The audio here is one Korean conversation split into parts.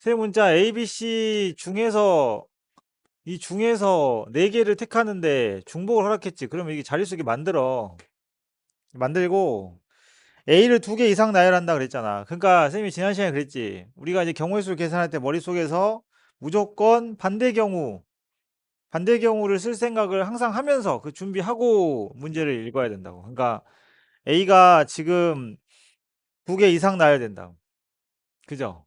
세 문자 A, B, C 중에서 이 중에서 네 개를 택하는데 중복을 허락했지. 그러면 이게 자릿수기 만들고 A를 두 개 이상 나열한다 그랬잖아. 그러니까 쌤이 지난 시간에 그랬지. 우리가 이제 경우의 수를 계산할 때 머릿속에서 무조건 반대 경우를 쓸 생각을 항상 하면서 그 준비하고 문제를 읽어야 된다고. 그러니까 A가 지금 두 개 이상 나야 된다. 그죠?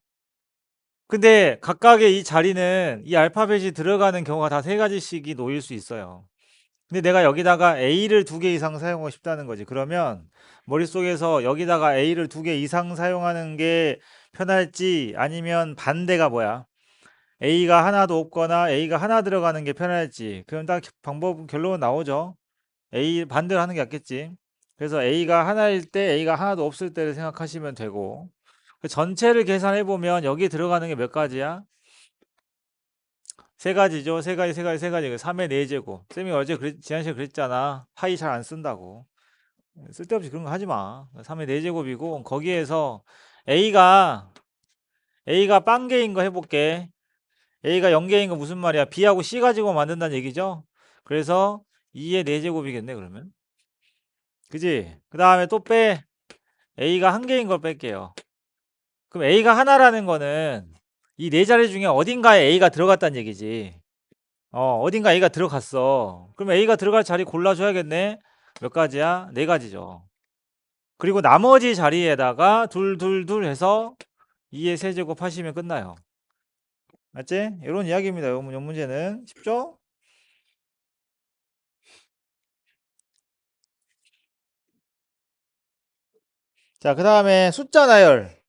근데 각각의 이 자리는 이 알파벳이 들어가는 경우가 다 세 가지씩이 놓일 수 있어요. 근데 내가 여기다가 A를 두 개 이상 사용하고 싶다는 거지. 그러면 머릿속에서 여기다가 A를 두 개 이상 사용하는 게 편할지 아니면 반대가 뭐야? A가 하나도 없거나 A가 하나 들어가는 게 편할지. 그럼 딱 결론은 나오죠. A 반대로 하는 게 낫겠지. 그래서 A가 하나일 때 A가 하나도 없을 때를 생각하시면 되고 그 전체를 계산해 보면 여기 들어가는 게 몇 가지야? 세 가지죠. 세 가지, 세 가지, 세 가지. 3의 4제곱. 쌤이 어제 지난 시간에 그랬잖아. 파이 잘 안 쓴다고. 쓸데없이 그런 거 하지 마. 3의 4제곱이고 거기에서 A가 A가 빵개인 거 해볼게. A가 0개인 거 무슨 말이야? B하고 C 가지고 만든다는 얘기죠. 그래서 2의 4제곱이겠네 그러면. 그지? 그 다음에 또 빼. A가 한 개인 걸 뺄게요. 그럼 A가 하나라는 거는 이 네 자리 중에 어딘가에 A가 들어갔다는 얘기지. 어딘가 A가 들어갔어. 그럼 A가 들어갈 자리 골라줘야겠네. 몇 가지야? 네 가지죠. 그리고 나머지 자리에다가 둘, 둘, 둘 해서 2의 세제곱 하시면 끝나요. 맞지? 이런 이야기입니다. 요 문제는. 쉽죠? 자, 그 다음에 숫자 나열.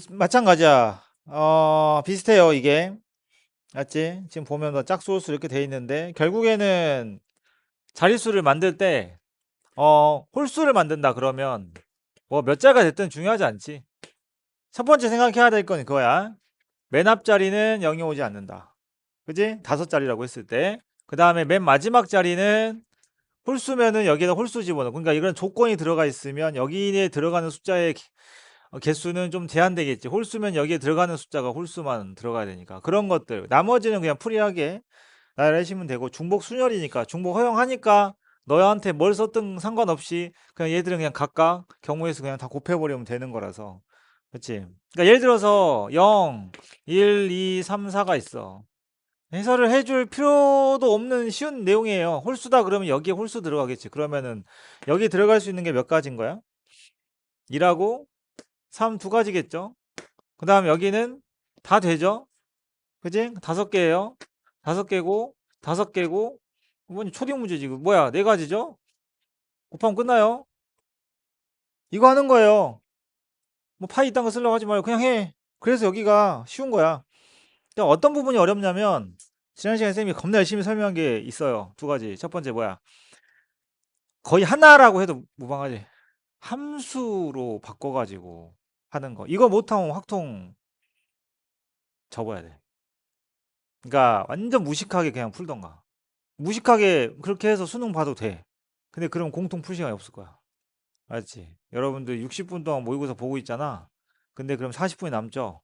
마찬가지야. 비슷해요, 이게. 맞지? 지금 보면 뭐 짝수홀수 이렇게 돼 있는데, 결국에는 자릿수를 만들 때, 홀수를 만든다 그러면, 뭐 몇 자가 됐든 중요하지 않지. 첫 번째 생각해야 될 건 그거야. 맨 앞자리는 0이 오지 않는다. 그지? 다섯 자리라고 했을 때. 그 다음에 맨 마지막 자리는 홀수면은 여기에다 홀수 집어넣어. 그러니까 이런 조건이 들어가 있으면 여기에 들어가는 숫자의 개수는 좀 제한되겠지. 홀수면 여기에 들어가는 숫자가 홀수만 들어가야 되니까. 그런 것들. 나머지는 그냥 프리하게 나열하시면 되고 중복 순열이니까 중복 허용하니까 너한테 뭘 썼든 상관없이 그냥 얘들은 그냥 각각 경우의 수 그냥 다 곱해버리면 되는 거라서. 그치? 그러니까 예를 들어서 0, 1, 2, 3, 4가 있어. 해설을 해줄 필요도 없는 쉬운 내용이에요. 홀수다 그러면 여기에 홀수 들어가겠지. 그러면은 여기 들어갈 수 있는 게 몇 가지인 거야? 2하고 3 두 가지겠죠? 그 다음 여기는 다 되죠? 그지? 다섯 개예요. 다섯 개고, 다섯 개고, 뭐니 초딩 문제 지금 뭐야? 네 가지죠? 곱하면 끝나요. 이거 하는 거예요. 뭐 파이 이딴 거 쓰려고 하지 말고 그냥 해. 그래서 여기가 쉬운 거야. 근데 어떤 부분이 어렵냐면 지난 시간에 쌤이 겁나 열심히 설명한 게 있어요. 두 가지. 첫 번째 뭐야? 거의 하나라고 해도 무방하지. 함수로 바꿔가지고 하는 거. 이거 못하면 확통 접어야 돼. 그러니까 완전 무식하게 그냥 풀던가. 무식하게 그렇게 해서 수능 봐도 돼. 근데 그럼 공통 풀 시간이 없을 거야. 알지? 여러분들 60분 동안 모의고사 보고 있잖아. 근데 그럼 40분이 남죠?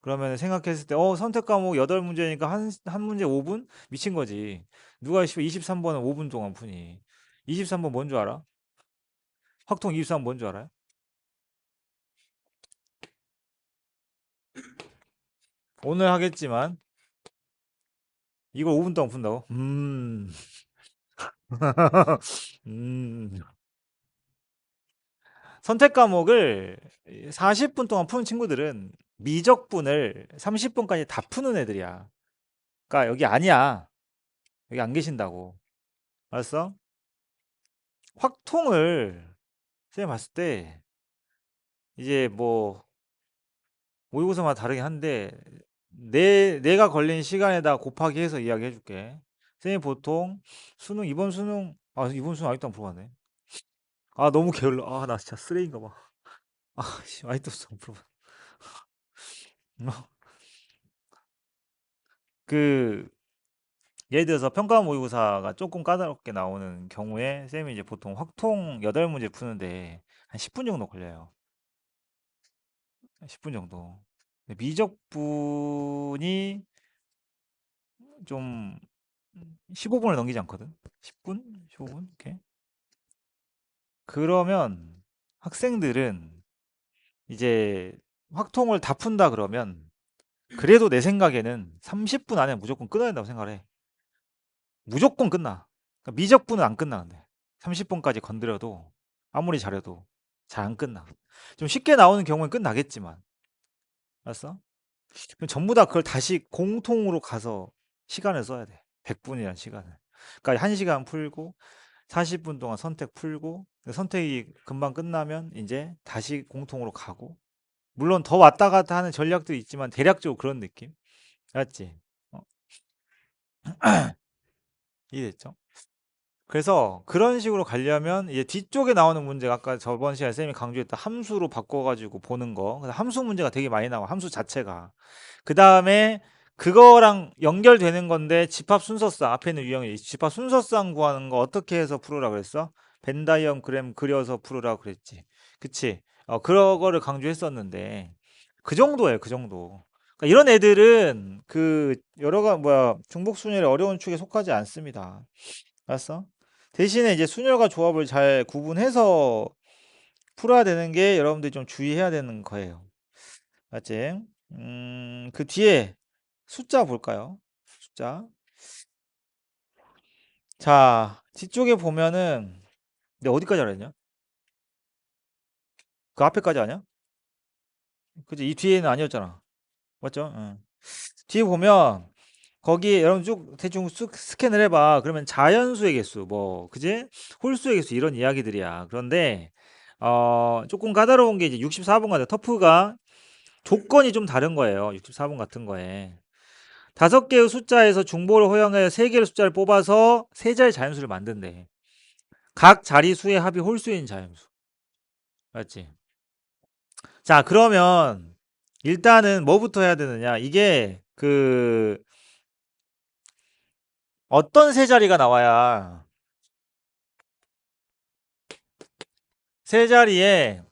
그러면 생각했을 때, 선택 과목 8문제니까 한 문제 5분? 미친 거지. 누가 23번은 5분 동안 푸니? 23번 뭔 줄 알아? 확통 23번 뭔 줄 알아요? 오늘 하겠지만, 이걸 5분 동안 푼다고? 음. 선택 과목을 40분 동안 푸는 친구들은 미적분을 30분까지 다 푸는 애들이야. 그러니까 여기 아니야. 여기 안 계신다고. 알았어? 확통을 선생님 봤을 때 이제 뭐 모의고사마다 다르긴 한데 내가 걸린 시간에다 곱하기 해서 이야기해 줄게. 선생님 보통 수능 이번 수능 아직도 안 풀어봤네. 너무 게을러. 나 진짜 쓰레기인가 봐. 씨, 아직도 안 풀어봐. 그 예를 들어서 평가 모의고사가 조금 까다롭게 나오는 경우에 쌤이 이제 보통 확통 8문제 푸는데 한 10분 정도 걸려요. 10분 정도. 미적분이 좀 15분을 넘기지 않거든. 10분? 15분? 이렇게. 그러면 학생들은 이제 확통을 다 푼다 그러면 그래도 내 생각에는 30분 안에 무조건 끊어야 된다고 생각을 해. 무조건 끝나. 그러니까 미적분은 안 끝나 근데. 30분까지 건드려도 아무리 잘해도 잘 안 끝나. 좀 쉽게 나오는 경우는 끝나겠지만. 알았어? 그럼 전부 다 그걸 다시 공통으로 가서 시간을 써야 돼. 100분이라는 시간을. 그러니까 1시간 풀고 40분 동안 선택 풀고 선택이 금방 끝나면 이제 다시 공통으로 가고 물론 더 왔다 갔다 하는 전략도 있지만 대략적으로 그런 느낌. 알았지? 어, 이해됐죠? 그래서 그런 식으로 가려면 이제 뒤쪽에 나오는 문제가 아까 저번 시간에 쌤이 강조했던 함수로 바꿔가지고 보는 거. 그래서 함수 문제가 되게 많이 나와. 함수 자체가. 그 다음에 그거랑 연결되는 건데 집합 순서상 앞에 있는 유형이 집합 순서상 구하는 거 어떻게 해서 풀으라 그랬어? 벤 다이어그램 그려서 풀으라 그랬지. 그치? 그런 거를 강조했었는데 그 정도예요. 그 정도. 그러니까 이런 애들은 그 여러가 뭐야 중복 순열의 어려운 축에 속하지 않습니다. 알았어? 대신에 이제 순열과 조합을 잘 구분해서 풀어야 되는 게 여러분들이 좀 주의해야 되는 거예요. 맞지? 그 뒤에 숫자 볼까요? 숫자. 자, 뒤쪽에 보면은, 근데 어디까지 알았냐? 그 앞에까지 아니야? 그지? 이 뒤에는 아니었잖아. 맞죠? 응. 뒤에 보면, 거기 여러분 쭉 대충 쑥 스캔을 해봐. 그러면 자연수의 개수, 뭐, 그지? 홀수의 개수, 이런 이야기들이야. 그런데, 조금 까다로운 게 이제 64번 같아. 터프가 조건이 좀 다른 거예요. 64번 같은 거에. 5개의 숫자에서 중보를 허용하여 3개의 숫자를 뽑아서 세 자리 자연수를 만든대. 각 자리수의 합이 홀수인 자연수. 맞지? 자, 그러면 일단은 뭐부터 해야 되느냐? 이게 어떤 세 자리가 나와야 세 자리에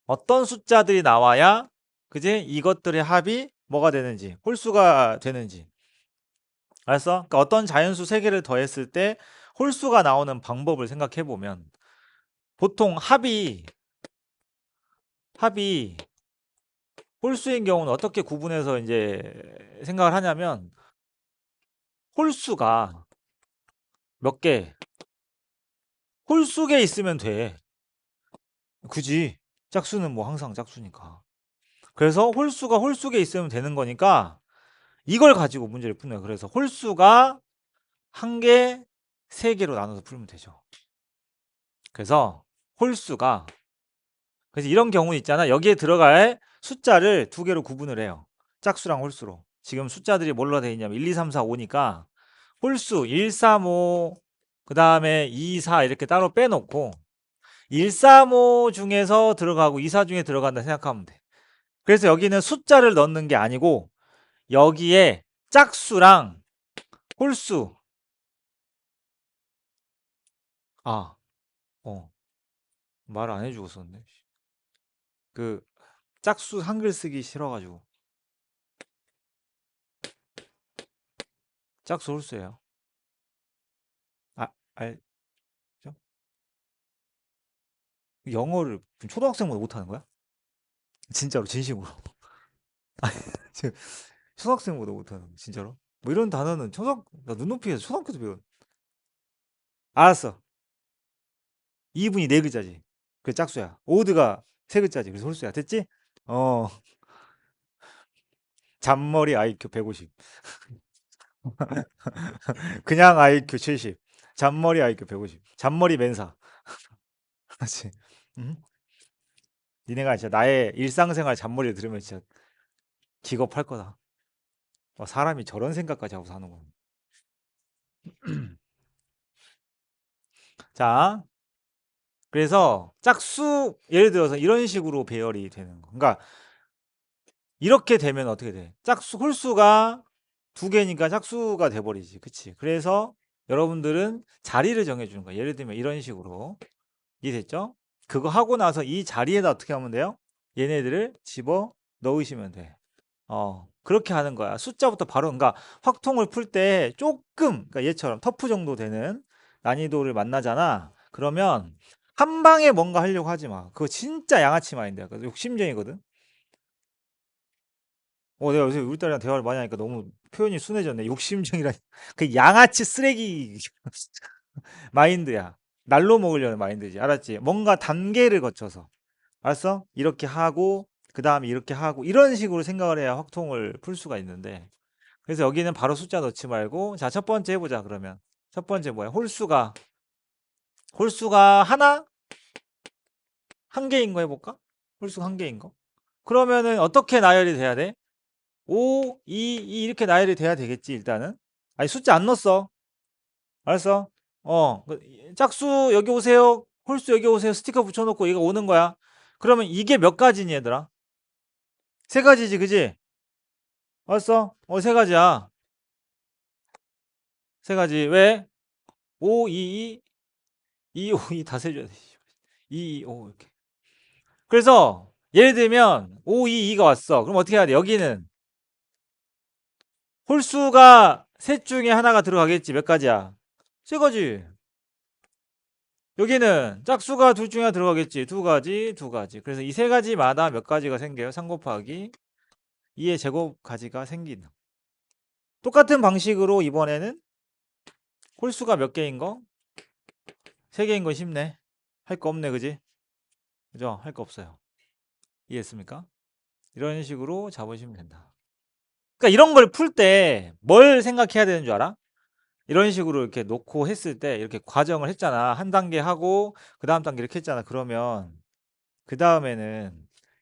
어떤 숫자들이 나와야 그지? 이것들의 합이 뭐가 되는지, 홀수가 되는지. 알았어? 그러니까 어떤 자연수 세 개를 더했을 때 홀수가 나오는 방법을 생각해 보면 보통 합이 홀수인 경우는 어떻게 구분해서 이제 생각을 하냐면 홀수가 몇 개, 홀수계 있으면 돼. 그지? 짝수는 뭐 항상 짝수니까. 그래서 홀수가 홀수계 있으면 되는 거니까 이걸 가지고 문제를 푸는 거예요. 그래서 홀수가 한 개, 세 개로 나눠서 풀면 되죠. 그래서 홀수가 그래서 이런 경우 있잖아. 여기에 들어갈 숫자를 두 개로 구분을 해요. 짝수랑 홀수로. 지금 숫자들이 뭘로 되어 있냐면 1, 2, 3, 4, 5니까 홀수 1, 3, 5, 그 다음에 2, 4 이렇게 따로 빼놓고 1, 3, 5 중에서 들어가고 2, 4 중에 들어간다 생각하면 돼. 그래서 여기는 숫자를 넣는 게 아니고 여기에 짝수랑 홀수 아, 말 안 해주고 썼네. 그 짝수 한글 쓰기 싫어가지고 짝수 홀수예요. 알죠? 영어를 초등학생보다 못하는 거야? 진짜로 진심으로. 지금 초등학생보다 못하는 거 진짜로? 뭐 이런 단어는 나 눈높이에서 초등학교 때 배운. 알았어. 2분이 네 글자지. 그게 짝수야. 오드가 세 글자지. 그래서 홀수야. 됐지? 어. 잔머리 IQ 150. 그냥 IQ 70. 잔머리 IQ 150. 잔머리 맨사. 그렇지. 응? 니네가 진짜 나의 일상생활 잔머리를 들으면 진짜 기겁할 거다. 사람이 저런 생각까지 하고 사는 거야. 자, 그래서 짝수 예를 들어서 이런 식으로 배열이 되는 거. 그러니까 이렇게 되면 어떻게 돼? 짝수 홀수가 두 개니까 짝수가 돼 버리지. 그치? 그래서 여러분들은 자리를 정해 주는 거야. 예를 들면 이런 식으로. 이해됐죠? 그거 하고 나서 이 자리에다 어떻게 하면 돼요? 얘네들을 집어 넣으시면 돼. 그렇게 하는 거야. 숫자부터 바로, 그러니까 확통을 풀 때 조금, 그러니까 얘처럼 터프 정도 되는 난이도를 만나잖아. 그러면 한 방에 뭔가 하려고 하지 마. 그거 진짜 양아치 마인드야. 그래서 욕심쟁이거든. 내가 요새 우리 딸이랑 대화를 많이 하니까 너무 표현이 순해졌네. 욕심쟁이라. 그 양아치 쓰레기 마인드야. 날로 먹으려는 마인드지. 알았지? 뭔가 단계를 거쳐서. 알았어? 이렇게 하고, 그 다음에 이렇게 하고, 이런 식으로 생각을 해야 확통을 풀 수가 있는데. 그래서 여기는 바로 숫자 넣지 말고, 자, 첫 번째 해보자, 그러면. 첫 번째 뭐야? 홀수가 하나? 한 개인 거 해볼까? 홀수가 한 개인 거? 그러면은 어떻게 나열이 돼야 돼? 5, 2 이렇게 나열이 돼야 되겠지, 일단은. 아니, 숫자 안 넣었어. 알았어? 짝수 여기 오세요. 홀수 여기 오세요. 스티커 붙여놓고 얘가 오는 거야. 그러면 이게 몇 가지니, 얘들아? 세 가지지, 그지? 알았어? 세 가지야. 세 가지. 왜? 5, 2, 2, 5, 2 다 세줘야 돼. 2, 2, 5 이렇게. 그래서 예를 들면 5, 2, 2가 왔어. 그럼 어떻게 해야 돼? 여기는 홀수가 셋 중에 하나가 들어가겠지. 몇 가지야? 세 가지. 여기는 짝수가 둘 중에 하나 들어가겠지. 두 가지, 두 가지. 그래서 이 세 가지마다 몇 가지가 생겨요? 3 곱하기 2의 제곱 가지가 생기는. 똑같은 방식으로 이번에는 홀수가 몇 개인 거? 세 개인 거 쉽네. 할 거 없네, 그지? 그죠? 할 거 없어요. 이해했습니까? 이런 식으로 잡으시면 된다. 그러니까 이런 걸 풀 때 뭘 생각해야 되는 줄 알아? 이런 식으로 이렇게 놓고 했을 때 이렇게 과정을 했잖아. 한 단계 하고 그다음 단계 이렇게 했잖아. 그러면 그다음에는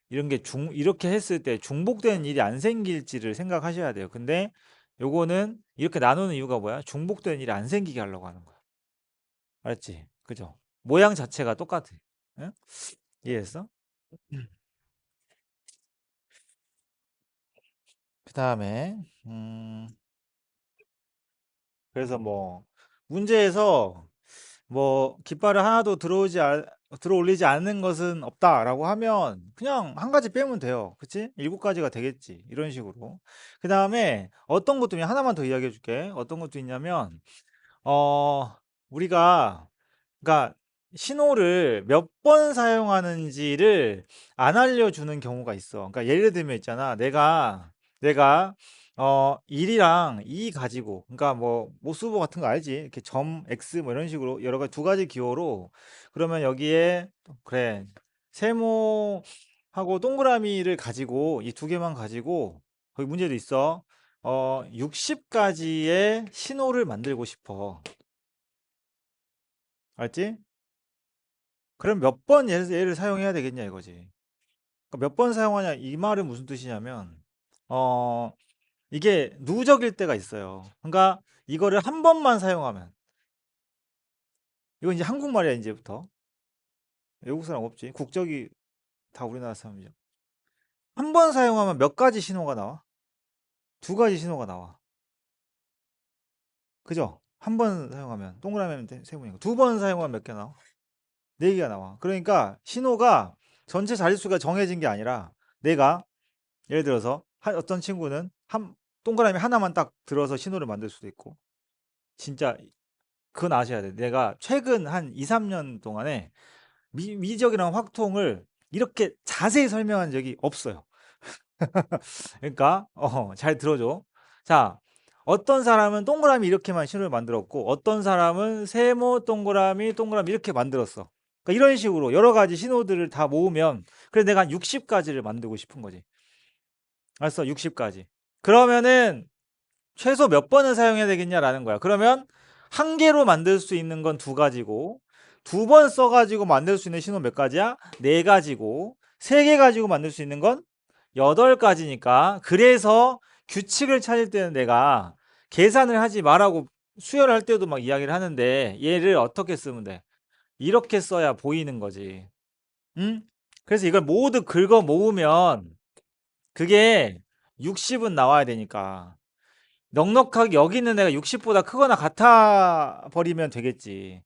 이런 게 이렇게 했을 때 중복되는 일이 안 생길지를 생각하셔야 돼요. 근데 요거는 이렇게 나누는 이유가 뭐야? 중복되는 일이 안 생기게 하려고 하는 거야. 알았지? 그죠? 모양 자체가 똑같아. 응? 이해했어? 그다음에 그래서 뭐 문제에서 뭐 깃발을 하나도 들어올리지 않는 것은 없다라고 하면 그냥 한 가지 빼면 돼요. 그치? 7가지가 되겠지. 이런 식으로. 그 다음에 어떤 것도 있냐 하나만 더 이야기해 줄게. 어떤 것도 있냐면 어 우리가 그러니까 신호를 몇 번 사용하는지를 안 알려주는 경우가 있어. 그러니까 예를 들면 있잖아. 내가 1이랑 2 가지고 그러니까 뭐 모스보 같은 거 알지? 이렇게 점 X 뭐 이런 식으로 여러 가지 두 가지 기호로 그러면 여기에 그래 세모하고 동그라미를 가지고 이 두 개만 가지고 거기 문제도 있어. 60가지의 신호를 만들고 싶어. 알지? 그럼 몇 번 얘를 사용해야 되겠냐 이거지. 그러니까 몇 번 사용하냐 이 말은 무슨 뜻이냐면 어 이게 누적일 때가 있어요. 그러니까 이거를 한 번만 사용하면 이건 이제 한국말이야 이제부터. 외국 사람 없지. 국적이 다 우리나라 사람이죠. 한 번 사용하면 몇 가지 신호가 나와? 두 가지 신호가 나와. 그죠? 한 번 사용하면 동그라미 세모니까 두 번 사용하면 몇 개 나와? 네 개가 나와. 그러니까 신호가 전체 자릿수가 정해진 게 아니라 내가 예를 들어서 어떤 친구는 한 동그라미 하나만 딱 들어서 신호를 만들 수도 있고 진짜 그건 아셔야 돼. 내가 최근 한 2-3년 동안에 미적이랑 확통을 이렇게 자세히 설명한 적이 없어요. 그러니까 잘 들어줘. 자, 어떤 사람은 동그라미 이렇게만 신호를 만들었고 어떤 사람은 세모 동그라미 동그라미 이렇게 만들었어. 그러니까 이런 식으로 여러 가지 신호들을 다 모으면 그래서 내가 한 60가지를 만들고 싶은 거지. 알았어? 60가지. 그러면은 최소 몇 번을 사용해야 되겠냐라는 거야. 그러면 한 개로 만들 수 있는 건 두 가지고 두 번 써가지고 만들 수 있는 신호 몇 가지야? 네 가지고 세 개 가지고 만들 수 있는 건 8가지니까 그래서 규칙을 찾을 때는 내가 계산을 하지 말라고 수열을 할 때도 막 이야기를 하는데 얘를 어떻게 쓰면 돼? 이렇게 써야 보이는 거지. 응? 그래서 이걸 모두 긁어 모으면 그게 60은 나와야 되니까 넉넉하게 여기 있는 애가 60보다 크거나 같아 버리면 되겠지.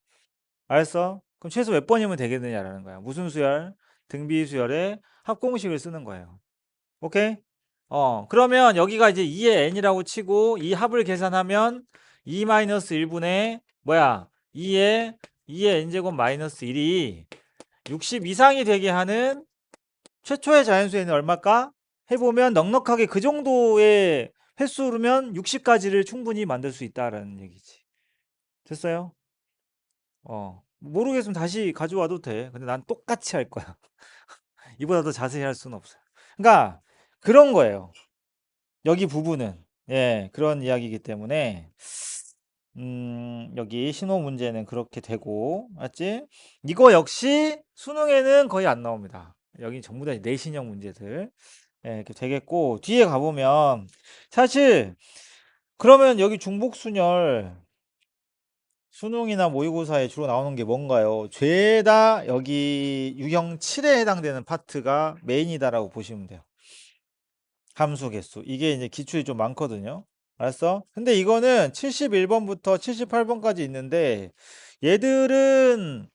알았어? 그럼 최소 몇 번이면 되겠느냐라는 거야. 무슨 수열? 등비수열의 합공식을 쓰는 거예요. 오케이? 그러면 여기가 이제 2의 n이라고 치고 이 합을 계산하면 2-1분의 뭐야? 2의 n제곱 마이너스 1이 60 이상이 되게 하는 최초의 자연수에는 얼마일까? 해보면 넉넉하게 그 정도의 횟수로면 60가지를 충분히 만들 수 있다라는 얘기지. 됐어요? 모르겠으면 다시 가져와도 돼. 근데 난 똑같이 할 거야. 이보다 더 자세히 할 수는 없어요. 그러니까 그런 거예요. 여기 부분은 예, 그런 이야기이기 때문에 여기 신호 문제는 그렇게 되고, 맞지? 이거 역시 수능에는 거의 안 나옵니다. 여기 전부 다 내신형 문제들. 예, 이렇게 되겠고, 뒤에 가보면 사실 그러면 여기 중복순열 수능이나 모의고사에 주로 나오는 게 뭔가요? 죄다 여기 유형 7에 해당되는 파트가 메인이다라고 보시면 돼요. 함수 개수. 이게 이제 기출이 좀 많거든요. 알았어? 근데 이거는 71번부터 78번까지 있는데 얘들은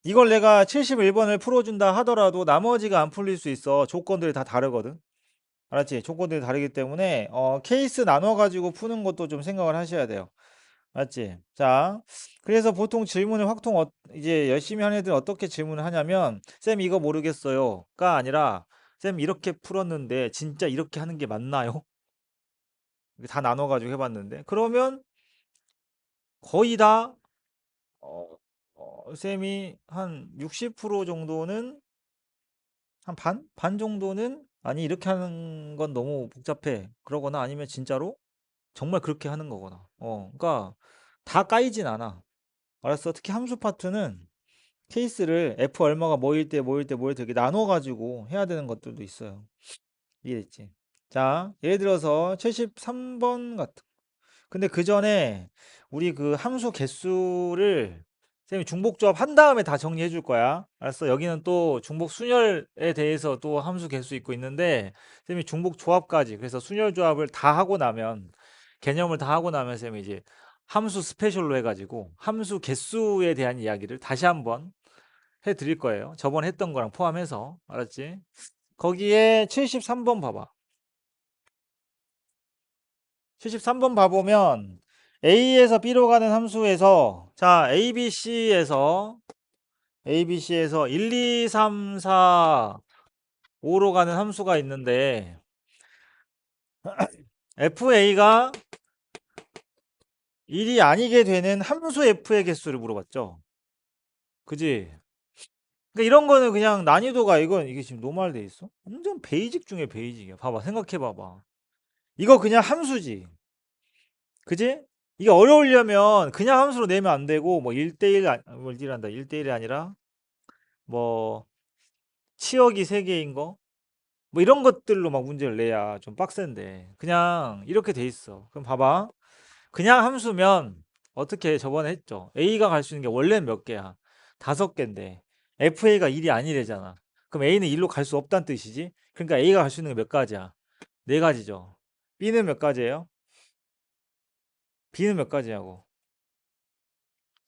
이걸 내가 71번을 풀어준다 하더라도 나머지가 안 풀릴 수 있어. 조건들이 다 다르거든. 알았지? 조건들이 다르기 때문에 케이스 나눠가지고 푸는 것도 좀 생각을 하셔야 돼요. 맞지? 자, 그래서 보통 질문을 이제 열심히 하는 애들은 어떻게 질문을 하냐면, 쌤 이거 모르겠어요.가 아니라, 쌤 이렇게 풀었는데, 진짜 이렇게 하는 게 맞나요? 이렇게 다 나눠가지고 해봤는데. 그러면 거의 다, 쌤이 한 60% 정도는, 한 반? 반 정도는, 아니, 이렇게 하는 건 너무 복잡해. 그러거나 아니면 진짜로 정말 그렇게 하는 거거나. 그러니까 다 까이진 않아. 알았어? 특히 함수 파트는 케이스를 F 얼마가 뭐일 때 뭐일 때 뭐일 때 이렇게 나눠가지고 해야 되는 것들도 있어요. 이해됐지? 자, 예를 들어서 73번 같은. 근데 그 전에 우리 그 함수 개수를 쌤이 중복조합 한 다음에 다 정리해 줄 거야. 알았어? 여기는 또 중복 순열에 대해서 또 함수 개수 있고 있는데 쌤이 중복 조합까지 그래서 순열 조합을 다 하고 나면 개념을 다 하고 나면 쌤이 이제 함수 스페셜로 해가지고 함수 개수에 대한 이야기를 다시 한번 해 드릴 거예요. 저번에 했던 거랑 포함해서. 알았지? 거기에 73번 봐봐. 73번 봐보면 A에서 B로 가는 함수에서 자 ABC에서 1, 2, 3, 4, 5로 가는 함수가 있는데 FA가 1이 아니게 되는 함수 F의 개수를 물어봤죠. 그지? 그러니까 이런 거는 그냥 난이도가 이게 지금 노멀돼 있어? 완전 베이직 중에 베이직이야. 봐봐, 생각해 봐봐. 이거 그냥 함수지. 그지? 이게 어려우려면 그냥 함수로 내면 안 되고 뭐 1대1 뭐 1대1한다. 1대1이 아니라 뭐 치역이 3개인 거? 뭐 이런 것들로 막 문제를 내야 좀 빡센데 그냥 이렇게 돼 있어. 그럼 봐봐. 그냥 함수면 어떻게 저번에 했죠. A가 갈 수 있는 게 원래는 몇 개야? 5개인데 FA가 1이 아니래잖아. 그럼 A는 1로 갈 수 없다는 뜻이지? 그러니까 A가 갈 수 있는 게 몇 가지야? 4가지죠. B는 몇 가지예요? B는 몇 가지냐고?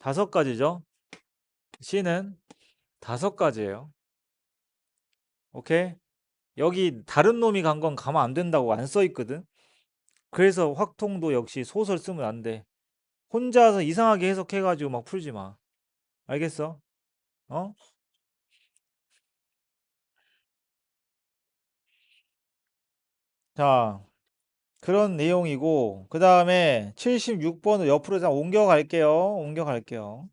5가지죠. C는 5가지예요. 오케이? 여기 다른 놈이 간 건 가면 안 된다고 안 써 있거든. 그래서 확통도 역시 소설 쓰면 안 돼. 혼자서 이상하게 해석해 가지고 막 풀지 마. 알겠어? 어? 자, 그런 내용이고 그다음에 76번을 옆으로 다 옮겨 갈게요. 옮겨 갈게요.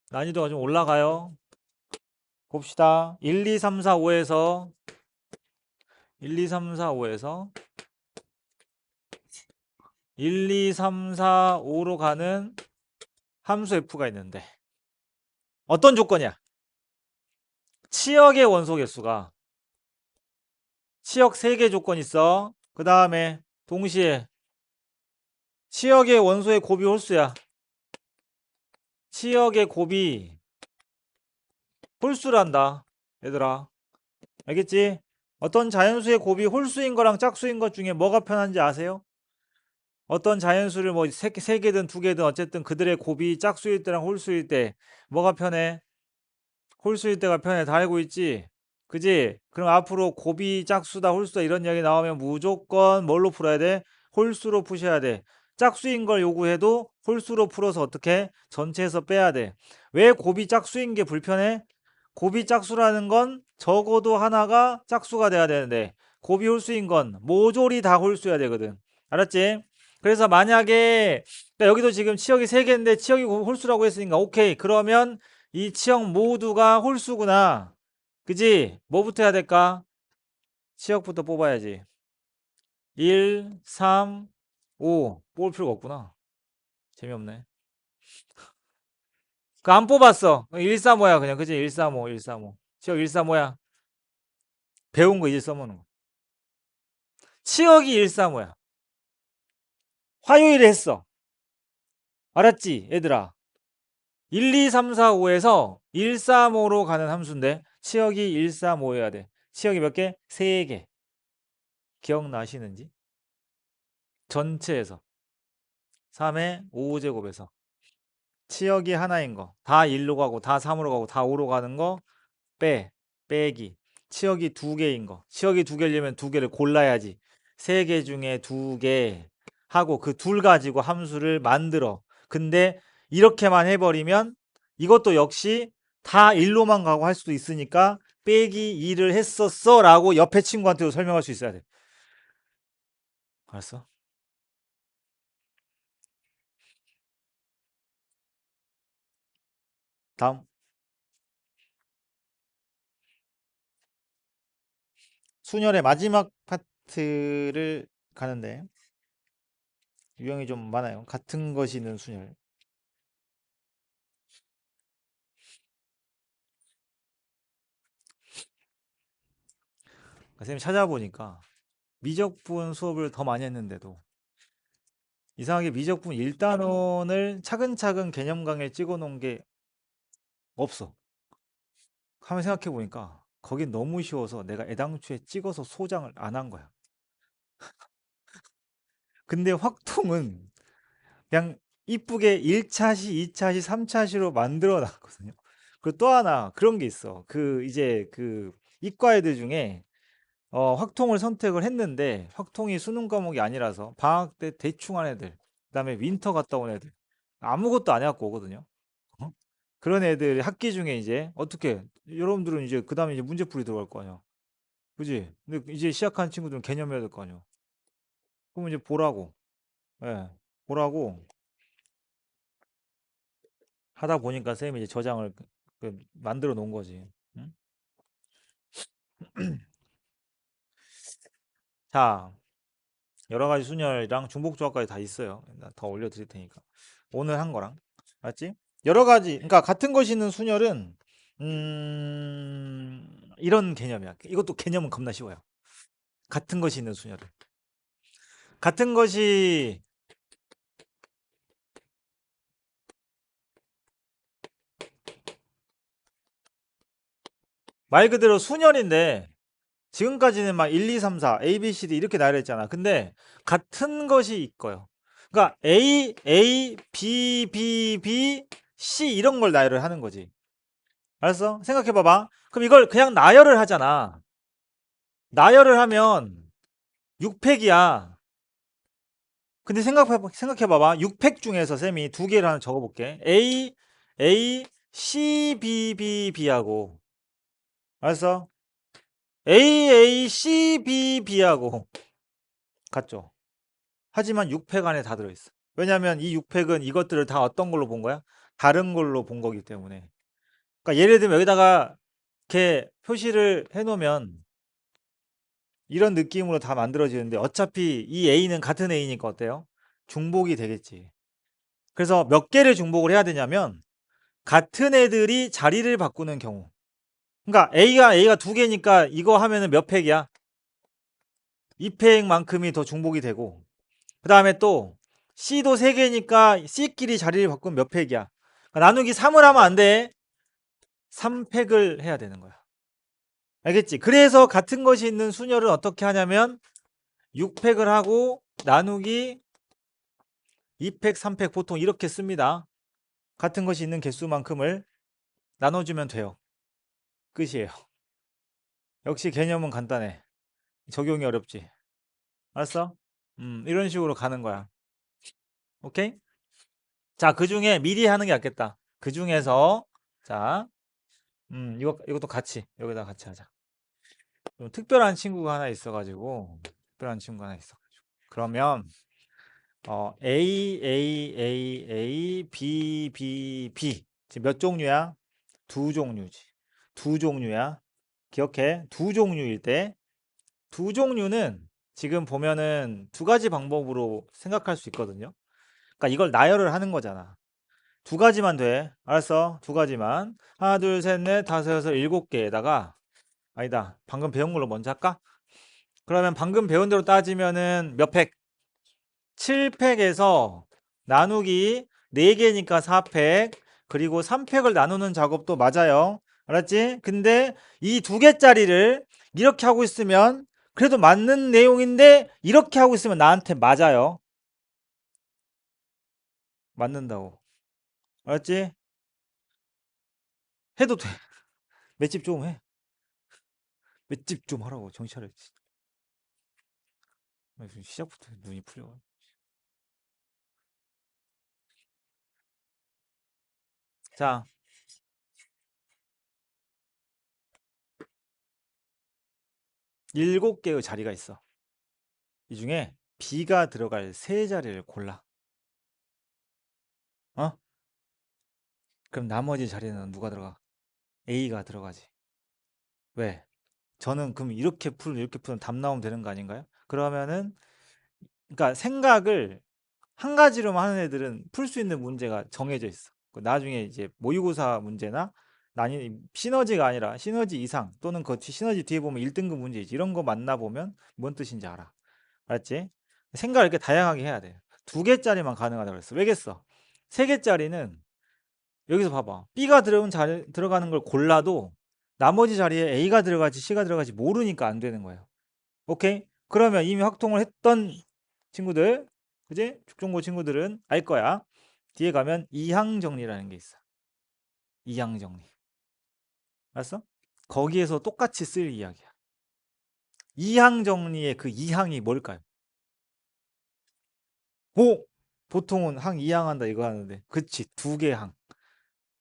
난이도가 좀 올라가요. 봅시다. 1, 2, 3, 4, 5에서 1, 2, 3, 4, 5에서 1, 2, 3, 4, 5로 가는 함수 f가 있는데 어떤 조건이야? 치역의 원소 개수가 치역 3개 조건 있어. 그 다음에 동시에 치역의 원소의 곱이 홀수야. 치역의 곱이 홀수란다. 얘들아. 알겠지? 어떤 자연수의 곱이 홀수인 거랑 짝수인 것 중에 뭐가 편한지 아세요? 어떤 자연수를 뭐 3개든 2개든 어쨌든 그들의 곱이 짝수일 때랑 홀수일 때 뭐가 편해? 홀수일 때가 편해. 다 알고 있지? 그지? 그럼 앞으로 곱이 짝수다, 홀수다 이런 이야기 나오면 무조건 뭘로 풀어야 돼? 홀수로 푸셔야 돼. 짝수인 걸 요구해도 홀수로 풀어서 어떻게? 전체에서 빼야 돼. 왜 곱이 짝수인 게 불편해? 곱이 짝수라는 건 적어도 하나가 짝수가 돼야 되는데 곱이 홀수인 건 모조리 다 홀수여야 되거든. 알았지? 그래서 만약에 그러니까 여기도 지금 치역이 3개인데 치역이 홀수라고 했으니까 오케이. 그러면 이 치역 모두가 홀수구나. 그지? 뭐부터 해야 될까? 치역부터 뽑아야지. 1, 3, 5. 뽑을 필요가 없구나. 재미없네. 그 안 뽑았어. 135야 그냥. 그지? 135, 135. 치역 135야. 배운 거 이제 써먹는 거. 치역이 135야. 화요일에 했어. 알았지? 얘들아. 1, 2, 3, 4, 5에서 135로 가는 함수인데 치역이 135여야 돼. 치역이 몇 개? 3개. 기억나시는지? 전체에서 3의 5제곱에서 치역이 하나인 거. 다 1로 가고 다 3으로 가고 다 5로 가는 거 빼기. 치역이 2개인 거. 치역이 2개려면 2개를 골라야지. 3개 중에 2개 하고 그 둘 가지고 함수를 만들어. 근데 이렇게만 해버리면 이것도 역시 다 1로만 가고 할 수도 있으니까 빼기 2를 했었어 라고 옆에 친구한테도 설명할 수 있어야 돼. 알았어? 다음. 순열의 마지막 파트를 가는데 유형이 좀 많아요. 같은 것이 있는 순열. 선생님 찾아보니까 미적분 수업을 더 많이 했는데도 이상하게 미적분 1단원을 차근차근 개념 강의에 찍어 놓은 게 없어. 한번 생각해 보니까 거긴 너무 쉬워서 내가 애당초에 찍어서 소장을 안 한 거야. 근데 확통은 그냥 이쁘게 1차시, 2차시, 3차시로 만들어 놨거든요. 그리고 또 하나 그런 게 있어. 그 이제 그 이과 애들 중에 확통을 선택을 했는데 확통이 수능 과목이 아니라서 방학 때 대충 한 애들, 그다음에 윈터 갔다 온 애들, 아무것도 안 해갖고 오거든요. 어? 그런 애들 학기 중에 이제 어떻게 여러분들은 이제 그다음에 이제 문제풀이 들어갈 거 아니야. 그지? 근데 이제 시작한 친구들은 개념해야 될 거 아니야. 그럼 이제 보라고. 예. 보라고 하다 보니까 쌤이 이제 저장을 만들어 놓은 거지. 응? 자, 여러 가지 순열이랑 중복 조합까지 다 있어요. 더 올려드릴 테니까. 오늘 한 거랑. 맞지? 여러 가지, 그러니까 같은 것이 있는 순열은, 이런 개념이야. 이것도 개념은 겁나 쉬워요. 같은 것이 있는 순열은. 같은 것이 말 그대로 순열인데, 지금까지는 막 1, 2, 3, 4, A, B, C, D 이렇게 나열했잖아. 근데 같은 것이 있고요. 그러니까 A, B, C 이런 걸 나열을 하는 거지. 알았어? 생각해 봐봐. 그럼 이걸 그냥 나열을 하잖아. 나열을 하면 6팩이야. 근데 생각해 봐봐. 6팩 중에서 쌤이 두 개를 하나 적어 볼게. C, B하고. 알았어? C, B하고 같죠? 하지만 6팩 안에 다 들어 있어. 왜냐면 이 6팩은 이것들을 다 어떤 걸로 본 거야? 다른 걸로 본 거기 때문에. 그러니까 예를 들면 여기다가 이렇게 표시를 해 놓으면 이런 느낌으로 다 만들어지는데 어차피 이 A는 같은 A니까 어때요? 중복이 되겠지. 그래서 몇 개를 중복을 해야 되냐면 같은 애들이 자리를 바꾸는 경우. 그러니까 A가 두 개니까 이거 하면은 몇 팩이야? 2팩만큼이 더 중복이 되고 그 다음에 또 C도 3개니까 C끼리 자리를 바꾸면 몇 팩이야? 그러니까 나누기 3을 하면 안 돼. 3팩을 해야 되는 거야. 알겠지? 그래서 같은 것이 있는 순열을 어떻게 하냐면 6팩을 하고 나누기 2팩, 3팩 보통 이렇게 씁니다. 같은 것이 있는 개수만큼을 나눠주면 돼요. 끝이에요. 역시 개념은 간단해. 적용이 어렵지. 알았어? 이런 식으로 가는 거야. 오케이? 자, 그 중에 미리 하는 게 낫겠다. 그 중에서, 자, 이것도 같이, 여기다 같이 하자. 좀 특별한 친구가 하나 있어가지고, 특별한 친구가 하나 있어가지고. 그러면, A, B. 지금 몇 종류야? 두 종류지. 두 종류야. 기억해. 두 종류일 때, 두 종류는 지금 보면은 두 가지 방법으로 생각할 수 있거든요. 그러니까 이걸 나열을 하는 거잖아. 두 가지만 돼. 알았어? 두 가지만. 하나, 둘, 셋, 넷, 다섯, 여섯, 일곱 개에다가, 아니다. 방금 배운 걸로 먼저 할까? 그러면 방금 배운 대로 따지면은 몇 팩? 7팩에서 나누기 4개니까 4팩, 그리고 3팩을 나누는 작업도 맞아요. 알았지? 근데 이 두 개짜리를 이렇게 하고 있으면 그래도 맞는 내용인데 이렇게 하고 있으면 나한테 맞아요. 맞는다고. 알았지? 해도 돼. 맷집 좀 해. 맷집 좀 하라고. 정신 차려. 시작부터 눈이 풀려. 자, 7개의 자리가 있어. 이 중에 B가 들어갈 세 자리를 골라. 어? 그럼 나머지 자리는 누가 들어가? A가 들어가지. 왜? 저는 그럼 이렇게 풀면 답 나오면 되는 거 아닌가요? 그러면은, 그러니까 생각을 한 가지로만 하는 애들은 풀 수 있는 문제가 정해져 있어. 나중에 이제 모의고사 문제나 시너지가 아니라 시너지 이상 또는 그 시너지 뒤에 보면 1등급 문제이지. 이런 거 만나보면 뭔 뜻인지 알아. 알았지? 생각을 이렇게 다양하게 해야 돼. 두 개짜리만 가능하다고 그랬어. 왜겠어? 세 개짜리는 여기서 봐봐. B가 들어가는 걸 골라도 나머지 자리에 A가 들어갈지 C가 들어갈지 모르니까 안 되는 거예요. 오케이? 그러면 이미 확통을 했던 친구들, 그지? 죽종고 친구들은 알 거야. 뒤에 가면 이항 정리라는 게 있어. 이항 정리. 알았어? 거기에서 똑같이 쓸 이야기야. 이항 정리의 그 이항이 뭘까요? 오! 보통은 항 이항한다 이거 하는데. 그치. 두 개 항.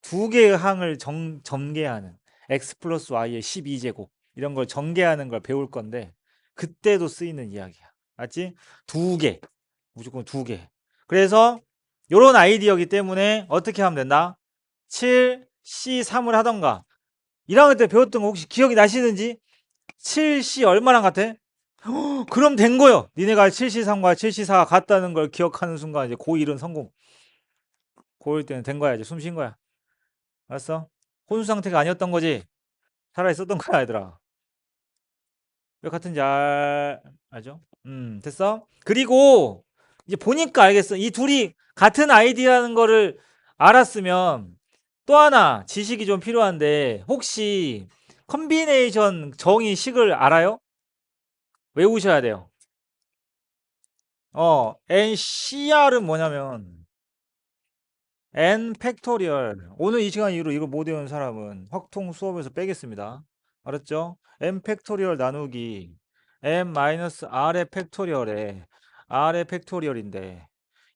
두 개의 항을 전개하는 x 플러스 y의 12제곱 이런 걸 전개하는 걸 배울 건데 그때도 쓰이는 이야기야. 알지? 두 개. 무조건 두 개. 그래서 요런 아이디어이기 때문에 어떻게 하면 된다? 7C3을 하던가 1학년 때 배웠던 거 혹시 기억이 나시는지? 7C 얼마랑 같아? 그럼 된 거요. 니네가 7C3과 7C4가 같다는 걸 기억하는 순간 이제 고1은 성공. 고1 때는 된 거야. 이제 숨 쉰 거야. 알았어? 혼수 상태가 아니었던 거지. 살아 있었던 거야, 얘들아. 왜 같은지 알죠? 됐어? 그리고 이제 보니까 알겠어. 이 둘이 같은 아이디라는 거를 알았으면 또 하나 지식이 좀 필요한데 혹시 컨비네이션 정의식을 알아요? 외우셔야 돼요. NCR은 뭐냐면 n 팩토리얼. 오늘 이 시간 이후로 이거 못 외운 사람은 확통 수업에서 빼겠습니다. 알았죠? n 팩토리얼 나누기 n 마이너스 r의 팩토리얼에 r의 팩토리얼인데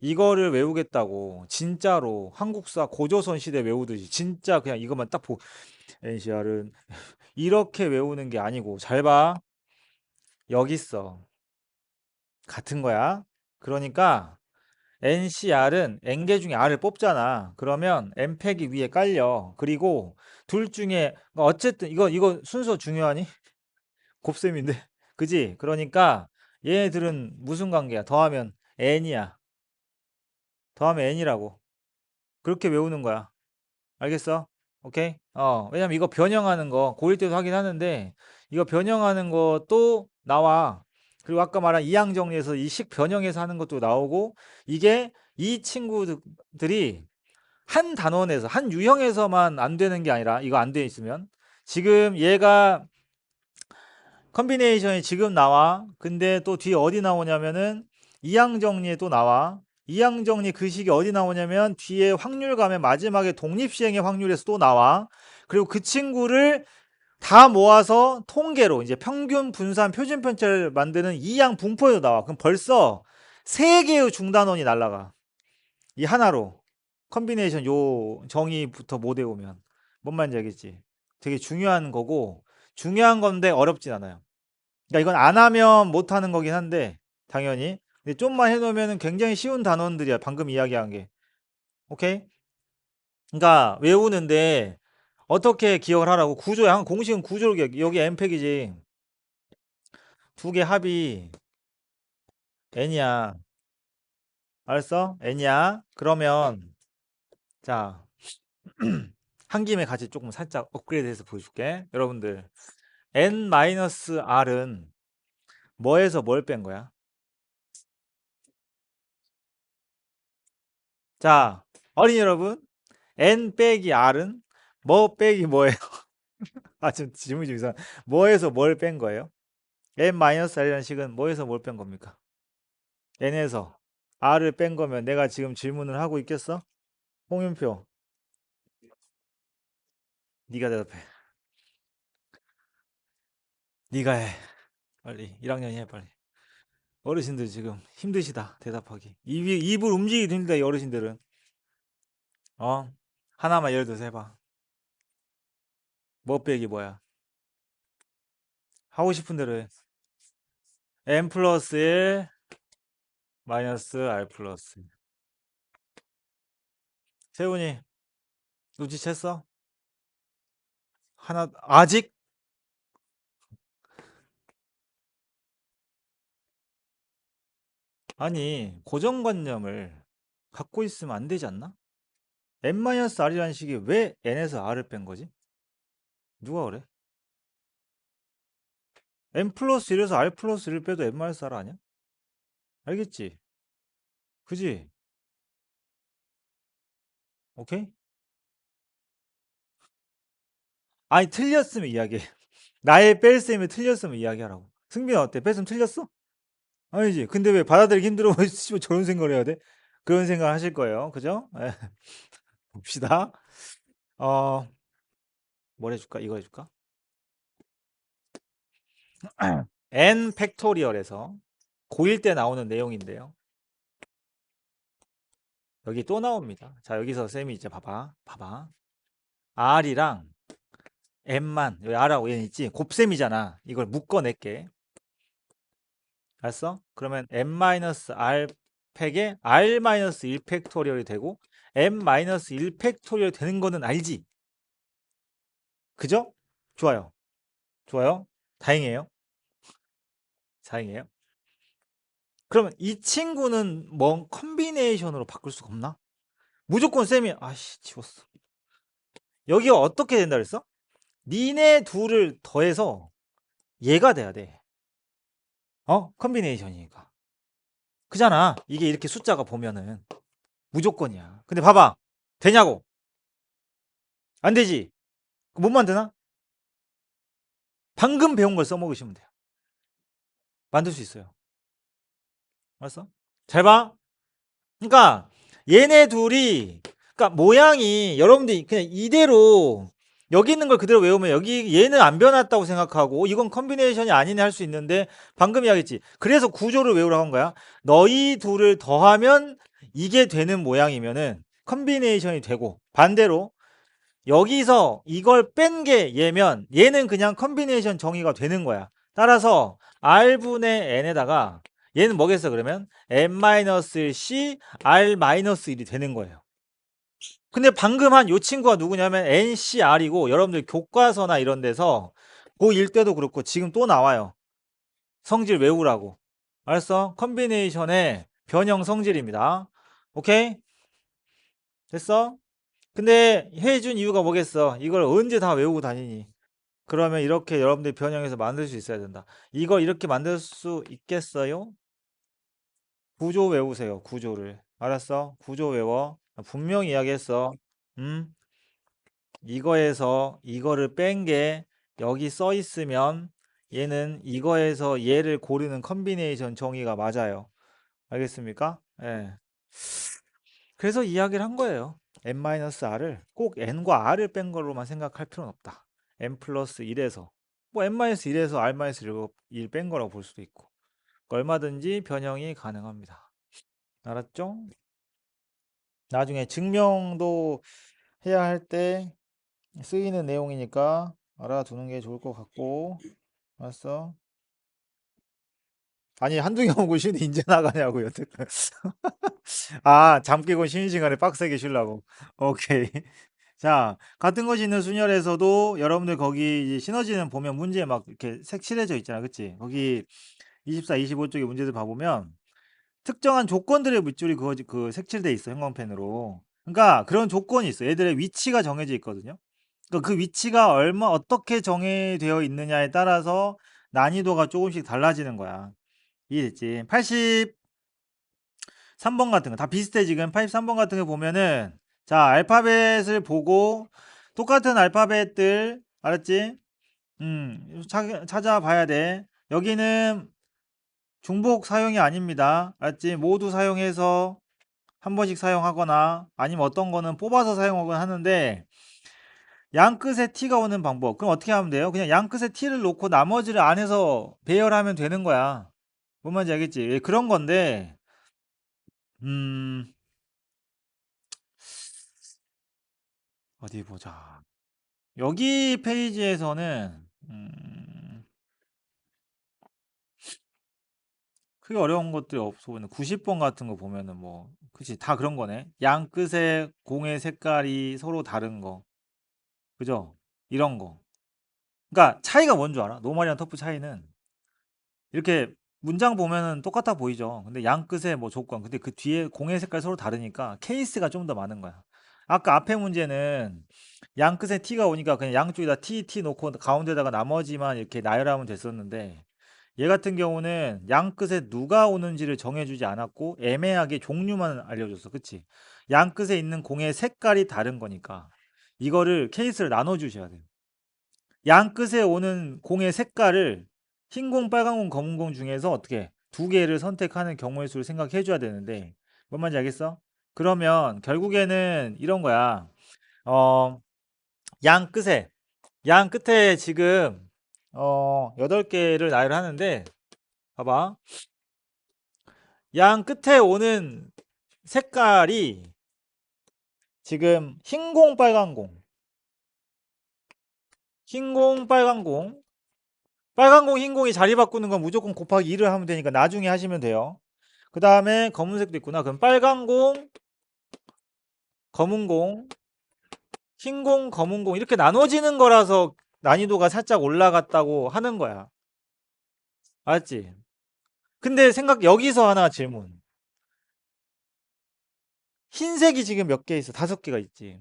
이거를 외우겠다고 진짜로 한국사 고조선 시대 외우듯이 진짜 그냥 이것만 딱 보고 NCR은 이렇게 외우는 게 아니고 잘 봐. 여기 있어. 같은 거야. 그러니까 NCR은 N개 중에 R을 뽑잖아. 그러면 N팩이 위에 깔려. 그리고 둘 중에 어쨌든 이거 순서 중요하니? 곱셈인데. 그지? 그러니까 얘네들은 무슨 관계야? 더하면 N이야. 더하면 N이라고. 그렇게 외우는 거야. 알겠어? 오케이? 왜냐면 이거 변형하는 거 고1 때도 하긴 하는데 이거 변형하는 것도 나와. 그리고 아까 말한 이항 정리에서 이 식 변형해서 하는 것도 나오고 이게 이 친구들이 한 단원에서 한 유형에서만 안 되는 게 아니라 이거 안 돼 있으면 지금 얘가 컨비네이션이 지금 나와. 근데 또 뒤에 어디 나오냐면은 이항 정리에 또 나와. 이항 정리 그 식이 어디 나오냐면 뒤에 확률감의 마지막에 독립시행의 확률에서 또 나와. 그리고 그 친구를 다 모아서 통계로 이제 평균 분산 표준 편차를 만드는 이항 분포에도 나와. 그럼 벌써 세 개의 중단원이 날라가. 이 하나로 컨비네이션 요 정의부터 못 외우면 뭔 말인지 알겠지? 되게 중요한 거고 중요한 건데 어렵진 않아요. 그러니까 이건 안 하면 못 하는 거긴 한데 당연히 근데 좀만 해놓으면 굉장히 쉬운 단원들이야. 방금 이야기한 게. 오케이? 그러니까 외우는데 어떻게 기억을 하라고 구조야. 공식은 구조로 기억. 여기 엠팩이지. 두 개 합이 n이야. 알았어? n이야. 그러면 자, 한 김에 같이 조금 살짝 업그레이드해서 보여줄게. 여러분들 n-r은 뭐에서 뭘 뺀 거야? 자, 어린이 여러분, n 빼기 r은 뭐 빼기 뭐예요? 아, 지금 질문이 좀 이상. 뭐에서 뭘 뺀 거예요? n-r이라는 식은 뭐에서 뭘 뺀 겁니까? n에서 r을 뺀 거면 내가 지금 질문을 하고 있겠어? 홍윤표, 네가 대답해. 네가 해. 빨리. 1학년이 해, 빨리. 어르신들 지금 힘드시다, 대답하기. 입을 움직이기 힘들다, 이 어르신들은. 어? 하나만 예를 들어서 해봐. 뭐 빼기 뭐야? 하고 싶은 대로 해. n 플러스 1 마이너스 r 플러스. 세훈이, 눈치챘어? 하나, 아직? 아니, 고정관념을 갖고 있으면 안 되지 않나? n-r이라는 식이 왜 n에서 r을 뺀 거지? 누가 그래? n 플러스 1에서 r 플러스 1을 빼도 n-r 아니야? 알겠지? 그지? 오케이? 아니, 틀렸으면 이야기해. 나의 뺄셈이 틀렸으면 이야기하라고. 승빈아, 어때? 뺄셈 틀렸어? 아니지. 근데 왜 받아들이기 힘들어? 왜 씨발 저런 생각을 해야 돼? 그런 생각을 하실 거예요. 그죠? 예, 봅시다. 어, 뭘 해줄까? 이거 해줄까? n 팩토리얼에서 고1 때 나오는 내용인데요. 여기 또 나옵니다. 자, 여기서 쌤이 이제 봐봐. 봐봐. r이랑 m만, 여기 r하고 n 있지? 곱셈이잖아. 이걸 묶어낼게. 알았어? 그러면 n-r 팩에 r-1 팩토리얼이 되고 n-1 팩토리얼 되는 거는 알지? 그죠? 좋아요. 좋아요. 다행이에요. 다행이에요. 그러면 이 친구는 뭐 컨비네이션으로 바꿀 수가 없나? 무조건 쌤이 아씨 지웠어. 여기가 어떻게 된다 그랬어? 니네 둘을 더해서 얘가 돼야 돼. 어? 컨비네이션이니까. 그잖아. 이게 이렇게 숫자가 보면은 무조건이야. 근데 봐봐. 되냐고? 안 되지. 못 만드나? 방금 배운 걸 써먹으시면 돼요. 만들 수 있어요. 알았어? 잘 봐. 그러니까 얘네 둘이 그러니까 모양이 여러분들이 그냥 이대로 여기 있는 걸 그대로 외우면 여기 얘는 안 변했다고 생각하고 이건 컨비네이션이 아니네 할 수 있는데 방금 이야기했지. 그래서 구조를 외우라고 한 거야. 너희 둘을 더하면 이게 되는 모양이면은 컨비네이션이 되고 반대로 여기서 이걸 뺀 게 얘면 얘는 그냥 컨비네이션 정의가 되는 거야. 따라서 r분의 n에다가 얘는 뭐겠어 그러면 n-c r-1이 되는 거예요. 근데 방금 한 요 친구가 누구냐면 ncr이고 여러분들 교과서나 이런 데서 고1 때도 그렇고 지금 또 나와요. 성질 외우라고. 알았어? 컨비네이션의 변형 성질입니다. 오케이? 됐어? 근데 해준 이유가 뭐겠어? 이걸 언제 다 외우고 다니니? 그러면 이렇게 여러분들이 변형해서 만들 수 있어야 된다. 이걸 이렇게 만들 수 있겠어요? 구조 외우세요. 구조를. 알았어? 구조 외워. 분명히 이야기했어. 음? 이거에서 이거를 뺀 게 여기 써 있으면 얘는 이거에서 얘를 고르는 컨비네이션 정의가 맞아요. 알겠습니까? 예. 그래서 이야기를 한 거예요. n-r을 꼭 n과 r을 뺀 걸로만 생각할 필요는 없다. n 플러스 1에서 뭐 n-1에서 r-1 뺀 거라고 볼 수도 있고 얼마든지 변형이 가능합니다. 알았죠? 나중에 증명도 해야 할 때 쓰이는 내용이니까 알아두는 게 좋을 것 같고 알았어? 아니 한두 개 오고 쉬는데 인제 나가냐고요. 아, 잠 깨고 쉬는 시간에 빡세게 쉬려고. 오케이. 자, 같은 것이 있는 순열에서도 여러분들 거기 이제 시너지는 보면 문제에 막 이렇게 색칠해져 있잖아. 그치? 거기 24, 25쪽에 문제들 봐보면 특정한 조건들의 밑줄이 그 색칠돼 있어. 형광펜으로. 그러니까 그런 조건이 있어. 얘들의 위치가 정해져 있거든요. 그러니까 그 위치가 어떻게 정해되어 있느냐에 따라서 난이도가 조금씩 달라지는 거야. 이해됐지? 83번 같은 거 다 비슷해. 지금 83번 같은 거 보면은 자, 알파벳을 보고 똑같은 알파벳들 알았지? 찾아봐야 돼. 여기는 중복 사용이 아닙니다. 알았지? 모두 사용해서 한 번씩 사용하거나 아니면 어떤 거는 뽑아서 사용하거나 하는데 양 끝에 t가 오는 방법. 그럼 어떻게 하면 돼요? 그냥 양 끝에 t를 놓고 나머지를 안에서 배열하면 되는 거야. 뭔 말인지 알겠지? 예, 그런 건데 음 어디 보자. 여기 페이지에서는 크게 어려운 것들이 없어 보이는 90번 같은 거 보면은 뭐 그치 다 그런 거네. 양 끝에 공의 색깔이 서로 다른 거. 그죠? 이런 거. 그러니까 차이가 뭔 줄 알아? 노말이랑 터프 차이는 이렇게 문장 보면은 똑같아 보이죠. 근데 양 끝에 뭐 조건. 근데 그 뒤에 공의 색깔 서로 다르니까 케이스가 좀 더 많은 거야. 아까 앞에 문제는 양 끝에 t가 오니까 그냥 양쪽에다 t 놓고 가운데다가 나머지만 이렇게 나열하면 됐었는데 얘 같은 경우는 양 끝에 누가 오는지를 정해주지 않았고 애매하게 종류만 알려줬어. 그치? 양 끝에 있는 공의 색깔이 다른 거니까 이거를 케이스를 나눠주셔야 돼요. 양 끝에 오는 공의 색깔을 흰 공, 빨간 공, 검은 공 중에서 어떻게 두 개를 선택하는 경우의 수를 생각해 줘야 되는데 뭔 말인지 알겠어? 그러면 결국에는 이런 거야. 어, 양 끝에 양 끝에 지금 8개를 나열하는데 봐봐. 양 끝에 오는 색깔이 지금 흰 공, 빨간 공. 흰 공, 빨간 공. 빨간 공, 흰 공이 자리 바꾸는 건 무조건 곱하기 2를 하면 되니까 나중에 하시면 돼요. 그 다음에 검은색도 있구나. 그럼 빨간 공, 검은 공, 흰 공, 검은 공 이렇게 나눠지는 거라서 난이도가 살짝 올라갔다고 하는 거야. 알았지? 근데 여기서 하나 질문. 흰색이 지금 몇 개 있어? 5개가 있지.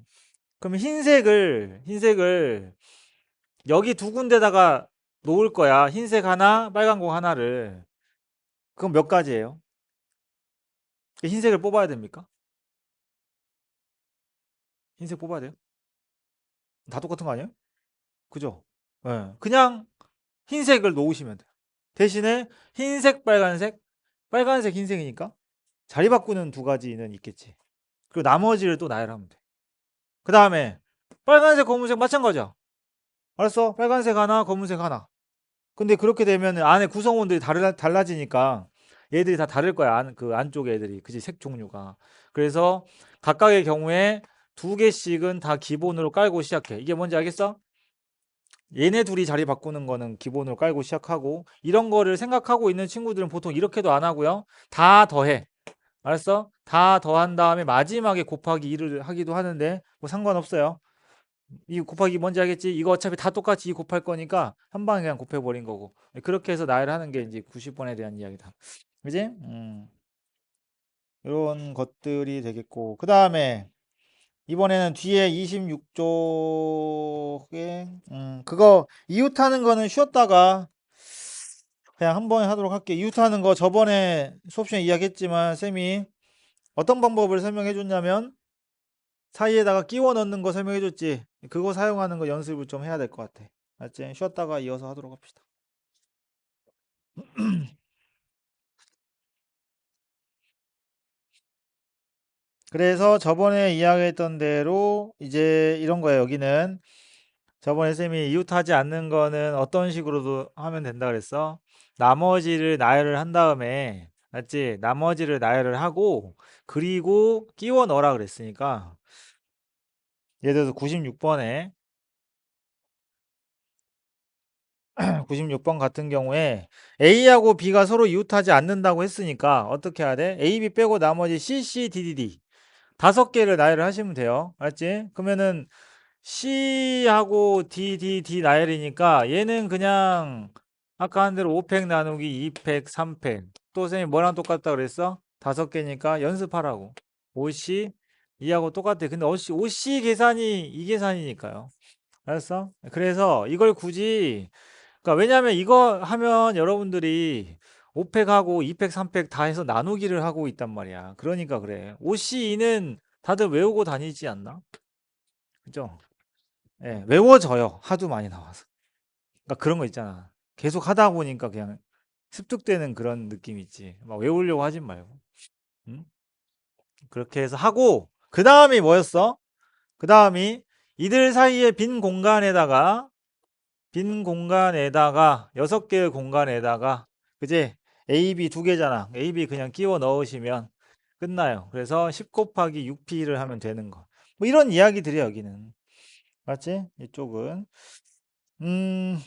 그럼 흰색을 여기 두 군데다가 놓을 거야. 흰색 하나, 빨간 공 하나를. 그럼 몇 가지예요? 흰색을 뽑아야 됩니까? 흰색 뽑아야 돼요? 다 똑같은 거 아니에요? 그죠? 예. 그냥 흰색을 놓으시면 돼요. 대신에 흰색, 빨간색, 빨간색, 흰색이니까 자리 바꾸는 두 가지는 있겠지. 그리고 나머지를 또 나열하면 돼. 그 다음에 빨간색, 검은색 마찬가지야. 알았어? 빨간색 하나, 검은색 하나. 근데 그렇게 되면 안에 구성원들이 달라지니까 얘들이 다 다를 거야. 그 안쪽 애들이. 그지? 색 종류가. 그래서 각각의 경우에 2개씩은 다 기본으로 깔고 시작해. 이게 뭔지 알겠어? 얘네 둘이 자리 바꾸는 거는 기본으로 깔고 시작하고 이런 거를 생각하고 있는 친구들은 보통 이렇게도 안 하고요. 다 더해. 알았어? 다 더한 다음에 마지막에 곱하기 2를 하기도 하는데 뭐 상관없어요. 이 곱하기 뭔지 알겠지? 이거 어차피 다 똑같이 2 곱할 거니까 한 방에 그냥 곱해버린 거고. 그렇게 해서 나열하는 게 이제 90번에 대한 이야기다. 그지? 이런 것들이 되겠고. 그 다음에 이번에는 뒤에 26쪽에 그거 이웃하는 거는 쉬었다가 그냥 한 번에 하도록 할게. 이웃하는 거 저번에 수업 시간에 이야기했지만 쌤이 어떤 방법을 설명해 줬냐면 사이에다가 끼워 넣는 거 설명해 줬지. 그거 사용하는 거 연습을 좀 해야 될 것 같아. 알았지? 쉬었다가 이어서 하도록 합시다. 그래서 저번에 이야기했던 대로 이제 이런 거예요. 여기는 저번에 쌤이 이웃하지 않는 거는 어떤 식으로도 하면 된다 그랬어? 나머지를 나열을 한 다음에, 맞지? 나머지를 나열을 하고, 그리고 끼워 넣으라 그랬으니까, 예를 들어서 96번에, 96번 같은 경우에 A하고 B가 서로 이웃하지 않는다고 했으니까 어떻게 해야 돼? A, B 빼고 나머지 C, C, D, D, D 다섯 개를 나열을 하시면 돼요. 알았지? 그러면은 C하고 D, D, D 나열이니까 얘는 그냥 아까 한 대로 5팩 나누기 2팩, 3팩. 또 선생님이 뭐랑 똑같다 그랬어? 다섯 개니까 연습하라고. 5C, 2하고 똑같아. 근데 5C 계산이 이 계산이니까요. 알았어? 그래서 이걸 굳이 그러니까 왜냐면 이거 하면 여러분들이 5팩하고 2팩, 3팩 다 해서 나누기를 하고 있단 말이야. 그러니까 그래. OCE는 다들 외우고 다니지 않나? 그죠? 예, 외워져요. 하도 많이 나와서. 그러니까 그런 거 있잖아. 계속 하다 보니까 그냥 습득되는 그런 느낌 있지. 막 외우려고 하진 말고. 응? 그렇게 해서 하고, 그 다음이 뭐였어? 그 다음이 이들 사이에 빈 공간에다가 6개의 공간에다가 그지? A, B 두 개잖아. A, B 그냥 끼워 넣으시면 끝나요. 그래서 10 곱하기 6P를 하면 되는 거. 뭐 이런 이야기들이야 여기는. 맞지? 이쪽은. 음,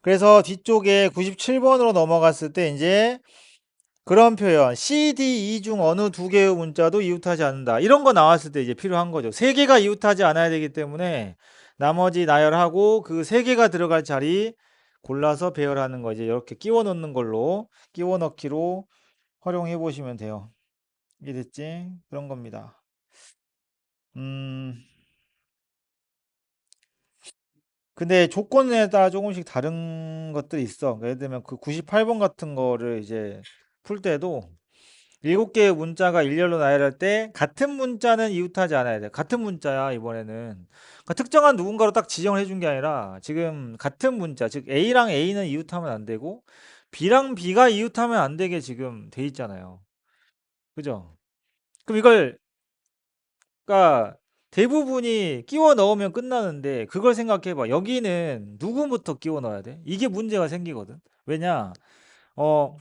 그래서 뒤쪽에 97번으로 넘어갔을 때 이제 그런 표현 C, D, E 중 어느 두 개의 문자도 이웃하지 않는다. 이런 거 나왔을 때 이제 필요한 거죠. 세 개가 이웃하지 않아야 되기 때문에 나머지 나열하고 그 세 개가 들어갈 자리 골라서 배열하는 거 이제 이렇게 끼워 넣는 걸로 끼워 넣기로 활용해 보시면 돼요. 이해됐지? 그런 겁니다. 음, 근데 조건에 따라 조금씩 다른 것들이 있어. 그러니까 예를 들면 그 98번 같은 거를 이제 풀 때도 7개의 문자가 일렬로 나열할 때 같은 문자는 이웃하지 않아야 돼. 같은 문자야, 이번에는. 그러니까 특정한 누군가로 딱 지정을 해준 게 아니라 지금 같은 문자, 즉 A랑 A는 이웃하면 안 되고 B랑 B가 이웃하면 안 되게 지금 돼 있잖아요. 그죠? 그럼 이걸 그러니까 대부분이 끼워 넣으면 끝나는데 그걸 생각해 봐. 여기는 누구부터 끼워 넣어야 돼? 이게 문제가 생기거든. 왜냐?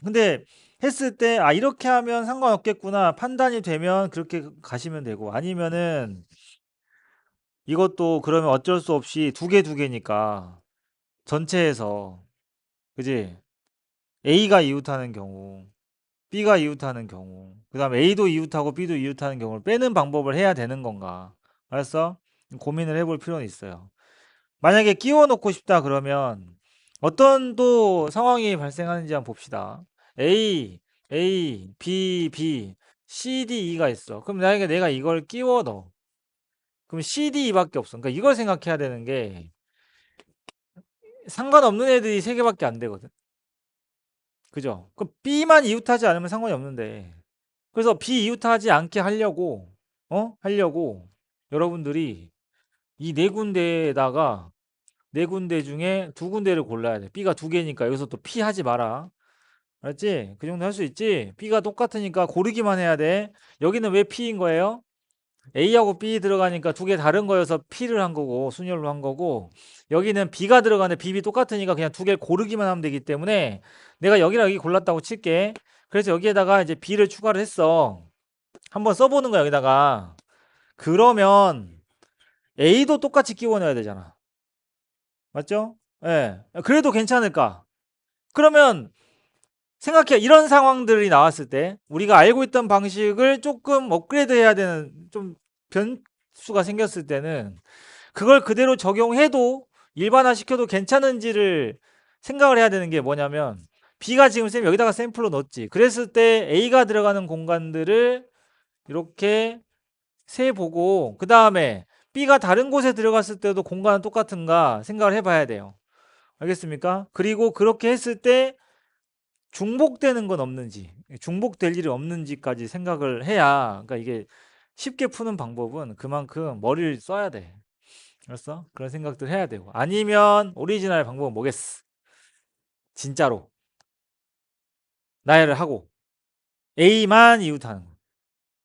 근데 했을 때, 아, 이렇게 하면 상관없겠구나. 판단이 되면 그렇게 가시면 되고, 아니면은 이것도 그러면 어쩔 수 없이 두 개니까 전체에서, 그지? A가 이웃하는 경우, B가 이웃하는 경우, 그 다음에 A도 이웃하고 B도 이웃하는 경우를 빼는 방법을 해야 되는 건가? 알았어? 고민을 해볼 필요는 있어요. 만약에 끼워 넣고 싶다 그러면 어떤 또 상황이 발생하는지 한번 봅시다. A, A, B, B, C, D, E가 있어. 그럼 만약에 내가 이걸 끼워 넣어. 그럼 C, D, E밖에 없어. 그러니까 이걸 생각해야 되는 게 상관없는 애들이 세 개밖에 안 되거든. 그죠? 그럼 B만 이웃하지 않으면 상관이 없는데. 그래서 B 이웃하지 않게 하려고, 하려고 여러분들이 이 네 군데에다가 네 군데 중에 두 군데를 골라야 돼. B가 두 개니까 여기서 또 P 하지 마라. 알았지? 그 정도 할 수 있지? B가 똑같으니까 고르기만 해야 돼. 여기는 왜 P인 거예요? A하고 B 들어가니까 두 개 다른 거여서 P를 한 거고 순열로 한 거고 여기는 B가 들어가는데 B 똑같으니까 그냥 두 개 고르기만 하면 되기 때문에 내가 여기랑 여기 골랐다고 칠게. 그래서 여기에다가 이제 B를 추가를 했어. 한번 써보는 거야 여기다가. 그러면 A도 똑같이 끼워 넣어야 되잖아. 맞죠? 예. 그래도 괜찮을까? 그러면 생각해. 이런 상황들이 나왔을 때 우리가 알고 있던 방식을 조금 업그레이드 해야 되는 좀 변수가 생겼을 때는 그걸 그대로 적용해도 일반화 시켜도 괜찮은지를 생각을 해야 되는 게 뭐냐면 B가 지금 쌤 여기다가 샘플로 넣었지. 그랬을 때 A가 들어가는 공간들을 이렇게 세 보고 그 다음에 B가 다른 곳에 들어갔을 때도 공간은 똑같은가 생각을 해봐야 돼요. 알겠습니까? 그리고 그렇게 했을 때 중복되는 건 없는지, 중복될 일이 없는지까지 생각을 해야, 그러니까 이게 쉽게 푸는 방법은 그만큼 머리를 써야 돼. 알았어? 그런 생각들 해야 되고. 아니면 오리지널 방법은 뭐겠어? 진짜로 나열을 하고 A만 이웃하는 거.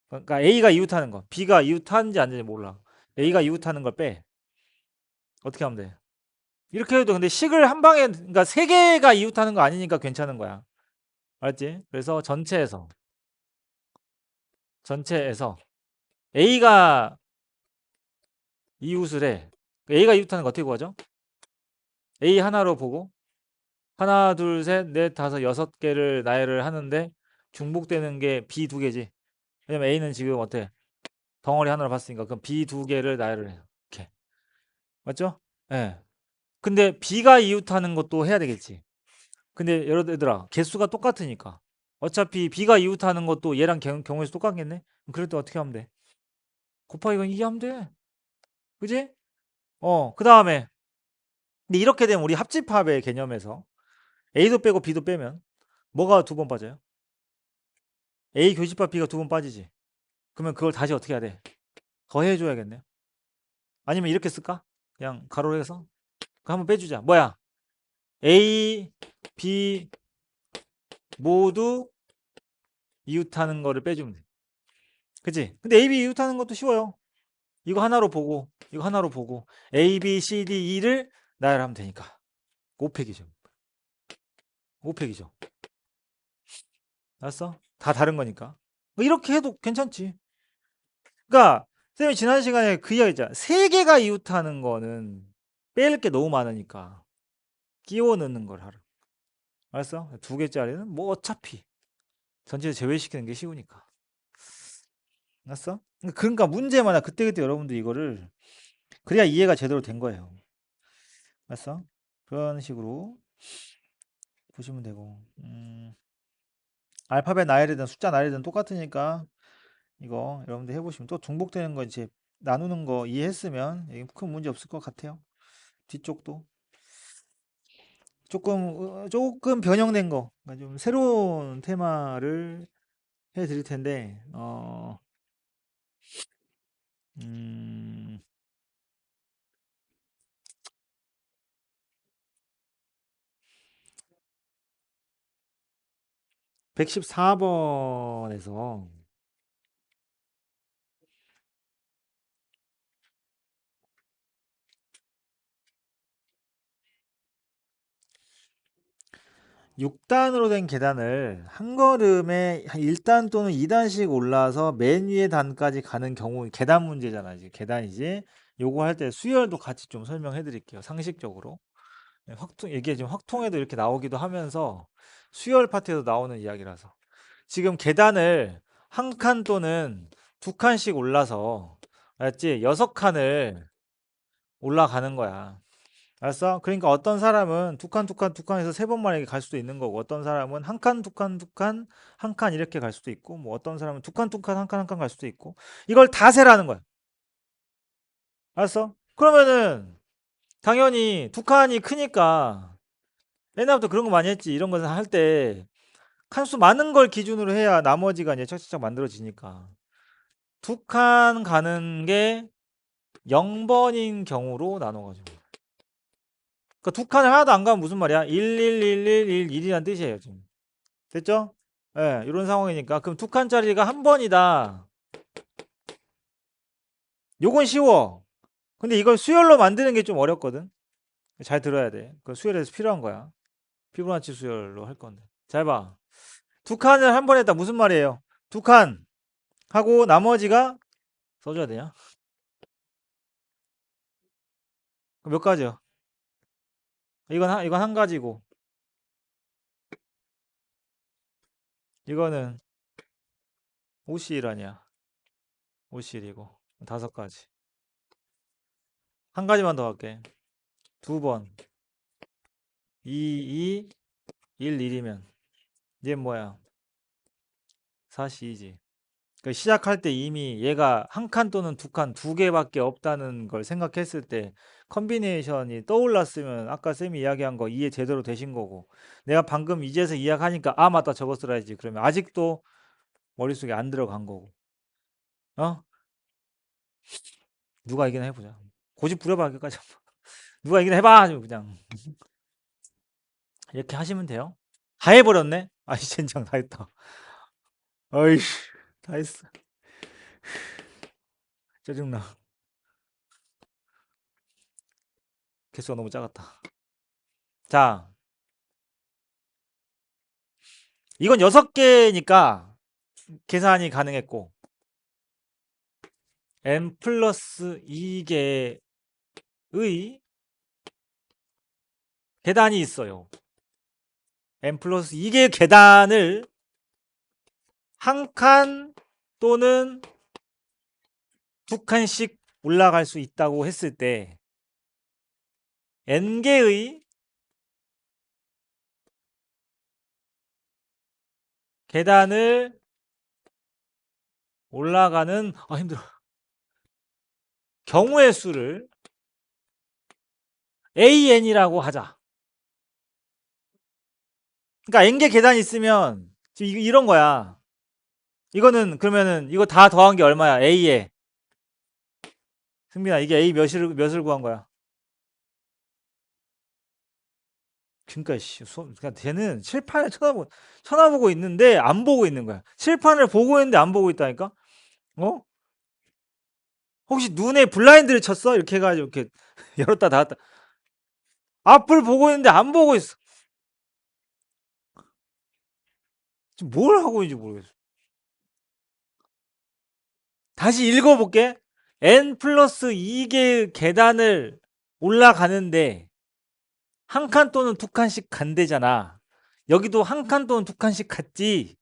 그러니까 A가 이웃하는 거, B가 이웃하는지 안 되는지 몰라. A가 이웃하는 걸 빼. 어떻게 하면 돼? 이렇게 해도 근데 식을 한 방에 그러니까 세 개가 이웃하는 거 아니니까 괜찮은 거야. 알았지? 그래서 전체에서 A가 이웃을 해. A가 이웃하는 거 어떻게 구하죠? A 하나로 보고 하나, 둘, 셋, 넷, 다섯, 여섯 개를 나열을 하는데 중복되는 게 B 두 개지. 왜냐면 A는 지금 어때? 덩어리 하나로 봤으니까 그럼 B 두 개를 나열을 해요. 이렇게. 맞죠? 예. 근데 B가 이웃하는 것도 해야 되겠지. 근데 얘들아 개수가 똑같으니까 어차피 B가 이웃하는 것도 얘랑 경우에서 똑같겠네? 그럴 때 어떻게 하면 돼? 곱하기 이거 하면 돼. 그지? 그 다음에 근데 이렇게 되면 우리 합집합의 개념에서 A도 빼고 B도 빼면 뭐가 두 번 빠져요? A 교집합 B가 두 번 빠지지. 그러면 그걸 다시 어떻게 해야 돼? 더해줘야겠네. 아니면 이렇게 쓸까? 그냥 가로로 해서 그거 한번 빼주자. 뭐야? A, B 모두 이웃하는 거를 빼주면 돼. 그치? 근데 A, B 이웃하는 것도 쉬워요. 이거 하나로 보고 이거 하나로 보고 A, B, C, D, E를 나열하면 되니까 5팩이죠. 5팩이죠. 알았어? 다 다른 거니까. 뭐 이렇게 해도 괜찮지. 그러니까 쌤이 지난 시간에 그 이야기 있잖아. 세 개가 이웃하는 거는 뺄 게 너무 많으니까 끼워 넣는 걸 하라. 알았어? 두 개짜리는 뭐 어차피 전체를 제외시키는 게 쉬우니까. 알았어? 그러니까 문제마다 그때그때 여러분들 이거를 그래야 이해가 제대로 된 거예요. 알았어? 그런 식으로 보시면 되고. 알파벳 나열이든 숫자 나열이든 똑같으니까 이거 여러분들 해보시면 또 중복되는 거 이제 나누는 거 이해했으면 큰 문제 없을 것 같아요. 뒤쪽도 조금 변형된 거, 그러니까 좀 새로운 테마를 해드릴 텐데, 음, 114번에서 6단으로 된 계단을 한 걸음에 한 1단 또는 2단씩 올라서 맨 위에 단까지 가는 경우 계단 문제잖아. 이제 계단이지. 요거 할 때 수열도 같이 좀 설명해 드릴게요. 상식적으로. 네, 이게 지금 확통에도 이렇게 나오기도 하면서 수열 파트에도 나오는 이야기라서. 지금 계단을 한 칸 또는 두 칸씩 올라서 알았지? 6칸을 올라가는 거야. 알았어? 그러니까 어떤 사람은 두 칸, 두 칸, 두 칸에서 세 번 만에 갈 수도 있는 거고, 어떤 사람은 한 칸, 두 칸, 두 칸, 한 칸 이렇게 갈 수도 있고, 뭐 어떤 사람은 두 칸, 두 칸, 한 칸, 한 칸 갈 수도 있고, 이걸 다 세라는 거야. 알았어? 그러면은 당연히 두 칸이 크니까 옛날부터 그런 거 많이 했지. 이런 것을 할 때 칸수 많은 걸 기준으로 해야 나머지가 이제 착착착 만들어지니까. 두 칸 가는 게 0번인 경우로 나눠가지고. 그러니까 두 칸을 하나도 안 가면 무슨 말이야? 1, 1, 1, 1, 1, 1이란 뜻이에요, 지금. 됐죠? 예, 이런 상황이니까. 그럼 두 칸짜리가 한 번이다. 요건 쉬워. 근데 이걸 수열로 만드는 게 좀 어렵거든. 잘 들어야 돼. 그 수열에서 필요한 거야. 피보나치 수열로 할 건데. 잘 봐. 두 칸을 한 번 했다. 무슨 말이에요? 두 칸 하고 나머지가 써줘야 되냐? 그럼 몇 가지요? 이건 한 가지고, 이거는 5실 아니야. 5실이고, 다섯 가지. 한 가지만 더 할게. 두 번. 2, 2, 1, 1이면. 얘 뭐야? 4시이지. 그러니까 시작할 때 이미 얘가 한 칸 또는 두 칸, 두 개밖에 없다는 걸 생각했을 때 컨비네이션이 떠올랐으면 아까 쌤이 이야기한 거 이해 제대로 되신 거고 내가 방금 이제서 이야기하니까 아 맞다 저거 써야지 그러면 아직도 머릿속에 안 들어간 거고 어? 누가 이기나 해보자. 고집 부려봐 끝까지. 누가 이기나 해봐 그냥 이렇게 하시면 돼요. 다 해버렸네. 아이 젠장 다 했다. 어이씨 다 했어. 짜증나. 개수가 너무 작았다. 자, 이건 6개니까 계산이 가능했고 n 플러스 2개의 계단이 있어요. n 플러스 2개의 계단을 한 칸 또는 2칸씩 올라갈 수 있다고 했을 때 n개의 계단을 올라가는 힘들어. 경우의 수를 an이라고 하자. 그러니까 n개 계단이 있으면 지금 이런 거야. 이거는 그러면은 이거 다 더한 게 얼마야? a에. 승민아, 이게 a 몇을 구한 거야? 그러니까 그러니까 쟤는 칠판을 쳐다보고 있는데 안 보고 있는 거야. 칠판을 보고 있는데 안 보고 있다니까? 어? 혹시 눈에 블라인드를 쳤어? 이렇게 해가지고 이렇게 열었다 닫았다. 앞을 보고 있는데 안 보고 있어. 지금 뭘 하고 있는지 모르겠어. 다시 읽어볼게. n 플러스 2개의 계단을 올라가는데 한 칸 또는 2칸씩 간대잖아. 여기도 한 칸 또는 2칸씩 갔지.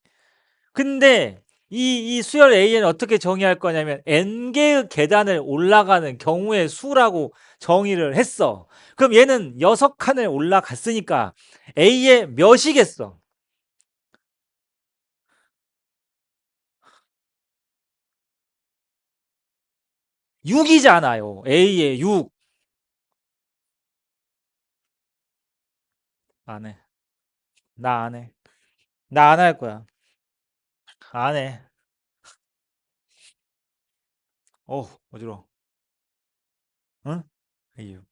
근데 이 수열 AN을 어떻게 정의할 거냐면 n개의 계단을 올라가는 경우의 수라고 정의를 했어. 그럼 얘는 6칸을 올라갔으니까 A의 몇이겠어? 6이잖아요. A의 6. 안 해. 나 안 해. 나 안 할 거야. 안 해. 어지러워. 응? A 6.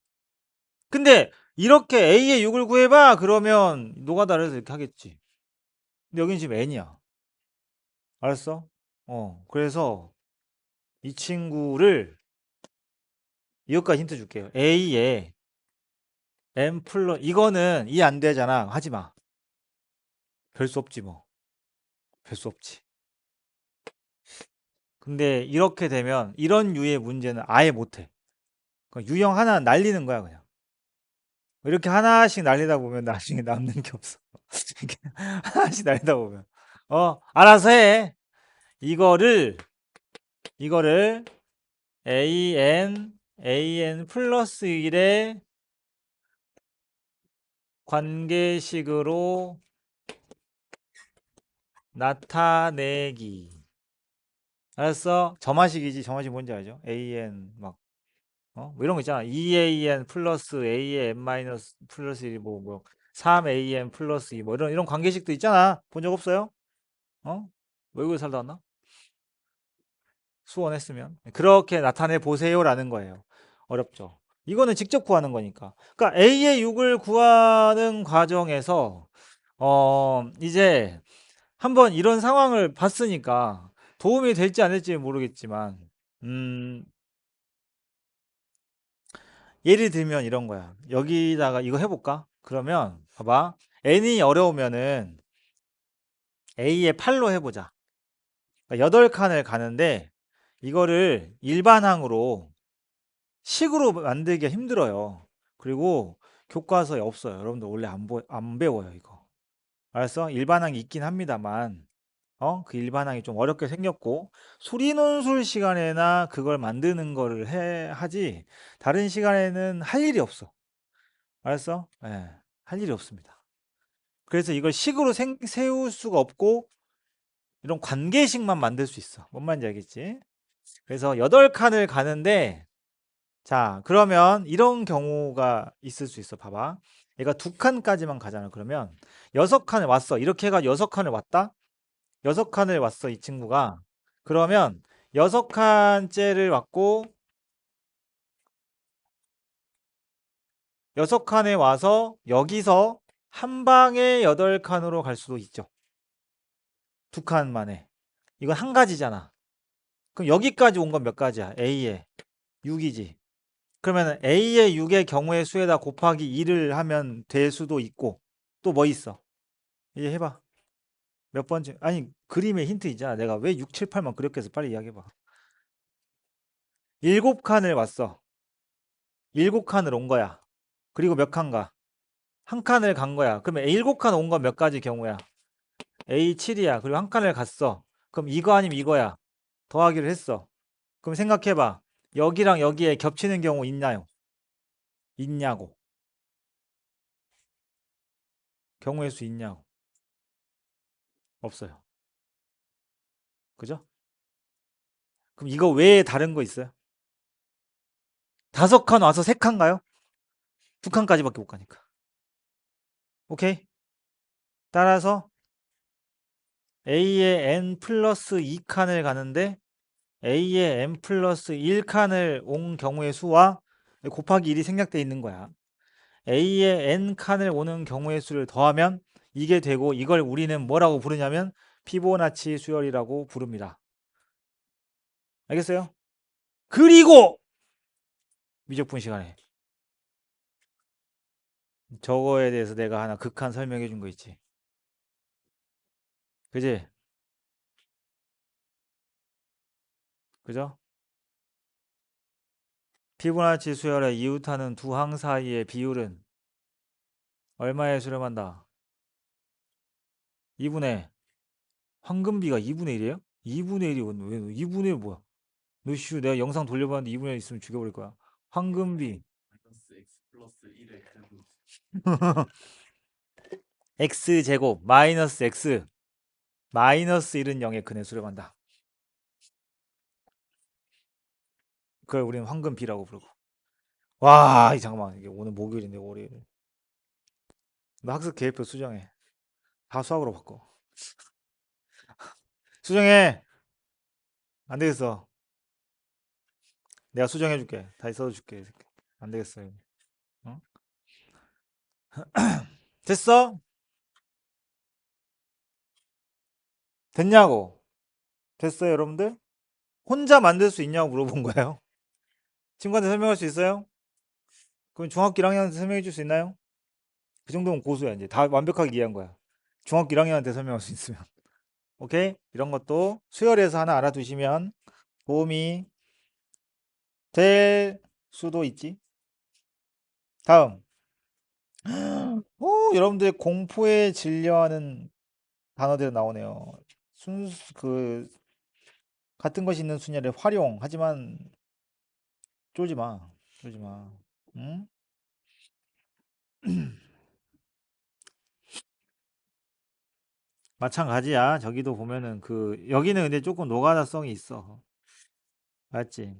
근데 이렇게 A의 6을 구해봐. 그러면 노가다를 해서 이렇게 하겠지. 근데 여기는 지금 N이야. 알았어? 그래서 이 친구를 이것까지 힌트 줄게요. A에 M 플러스 이거는 이 안 되잖아. 하지 마. 별 수 없지 뭐. 별 수 없지. 근데 이렇게 되면 이런 유의 문제는 아예 못 해. 유형 하나 날리는 거야, 그냥. 이렇게 하나씩 날리다 보면 나중에 남는 게 없어. 이렇게 하나씩 날리다 보면. 알아서 해. 이거를 an 플러스 1의 관계식으로 나타내기. 알았어? 점화식이지. 점화식 뭔지 알죠? an 뭐 이런 거 있잖아. 2an 플러스 a의 n 마이너스 플러스 1 뭐 3an 플러스 2 뭐 이런 관계식도 있잖아. 본 적 없어요? 외국에 살다 왔나? 수원했으면 그렇게 나타내 보세요라는 거예요. 어렵죠. 이거는 직접 구하는 거니까. 그러니까 a의 6을 구하는 과정에서 이제 한번 이런 상황을 봤으니까 도움이 될지 안 될지 모르겠지만 음, 예를 들면 이런 거야. 여기다가 이거 해볼까? 그러면 봐봐. n이 어려우면은 a의 8로 해보자. 그러니까 8칸을 가는데 이거를 일반항으로 식으로 만들기가 힘들어요. 그리고 교과서에 없어요. 여러분들 원래 안 배워요, 이거. 알았어? 일반항이 있긴 합니다만 그 일반항이 좀 어렵게 생겼고 수리논술 시간에나 그걸 만드는 거를 하지 다른 시간에는 할 일이 없어. 알았어? 예. 할 일이 없습니다. 그래서 이걸 식으로 세울 수가 없고 이런 관계식만 만들 수 있어. 뭔 말인지 알겠지? 그래서 8칸을 가는데 자, 그러면 이런 경우가 있을 수 있어. 봐봐. 얘가 2칸까지만 가잖아. 그러면 6칸을 왔어. 이렇게 해가 6칸을 왔다? 6칸을 왔어, 이 친구가. 그러면 6칸째를 왔고 6칸에 와서 여기서 한 방에 8칸으로 갈 수도 있죠. 2칸 만에. 이건 한 가지잖아. 그럼 여기까지 온 건 몇 가지야? A에 6이지. 그러면 A의 6의 경우의 수에다 곱하기 2를 하면 될 수도 있고 또 뭐 있어? 이제 해봐. 몇 번째? 아니 그림에 힌트 있잖아. 내가 왜 6, 7, 8만 그렇게 해서 빨리 이야기해봐. 7칸을 왔어. 7칸을 온 거야. 그리고 몇 칸 가? 한 칸을 간 거야. 그러면 7칸 온 건 몇 가지 경우야? A7이야. 그리고 한 칸을 갔어. 그럼 이거 아니면 이거야. 더하기를 했어. 그럼 생각해봐. 여기랑 여기에 겹치는 경우 있나요? 있냐고. 경우의 수 있냐고. 없어요. 그죠? 그럼 이거 외에 다른 거 있어요? 5칸 와서 3칸 가요? 2칸까지밖에 못 가니까. 오케이? 따라서 A의 n 플러스 2칸을 가는데 A의 n 플러스 1칸을 온 경우의 수와 곱하기 1이 생략되어 있는 거야. A의 n 칸을 오는 경우의 수를 더하면 이게 되고 이걸 우리는 뭐라고 부르냐면 피보나치 수열이라고 부릅니다. 알겠어요? 그리고 미적분 시간에 저거에 대해서 내가 하나 극한 설명해 준 거 있지. 그지? 그죠? 피보나치 수열의 이웃하는 두 항 사이의 비율은 얼마에 수렴한다? 2분의 황금비가 2분의 1이에요? 2분의 1이 왜 2분의 1 뭐야? 너 씨, 내가 영상 돌려봤는데 2분의 1 있으면 죽여버릴 거야. 황금비 x 제곱 마이너스 x 마이너스 1은 0에 근에 수렴한다. 그걸 우리는 황금비라고 부르고. 와, 잠깐만. 이게 오늘 목요일인데 월요일. 너 학습 계획표 수정해. 다 수학으로 바꿔. 수정해. 안 되겠어. 내가 수정해 줄게. 다시 써줄게. 안 되겠어. 어? 됐어? 됐냐고? 됐어요, 여러분들? 혼자 만들 수 있냐고 물어본 거예요. 친구한테 설명할 수 있어요? 그럼 중학교 1학년한테 설명해 줄 수 있나요? 그 정도면 고수야, 이제. 다 완벽하게 이해한 거야. 중학교 1학년한테 설명할 수 있으면. 오케이? 이런 것도 수열에서 하나 알아두시면 도움이 될 수도 있지. 다음. 여러분들 공포에 질려하는 단어들 나오네요. 같은 것이 있는 순열의 활용. 하지만 쫄지 마. 쫄지 마. 응? 마찬가지야. 저기도 보면은 여기는 근데 조금 노가다성이 있어. 맞지?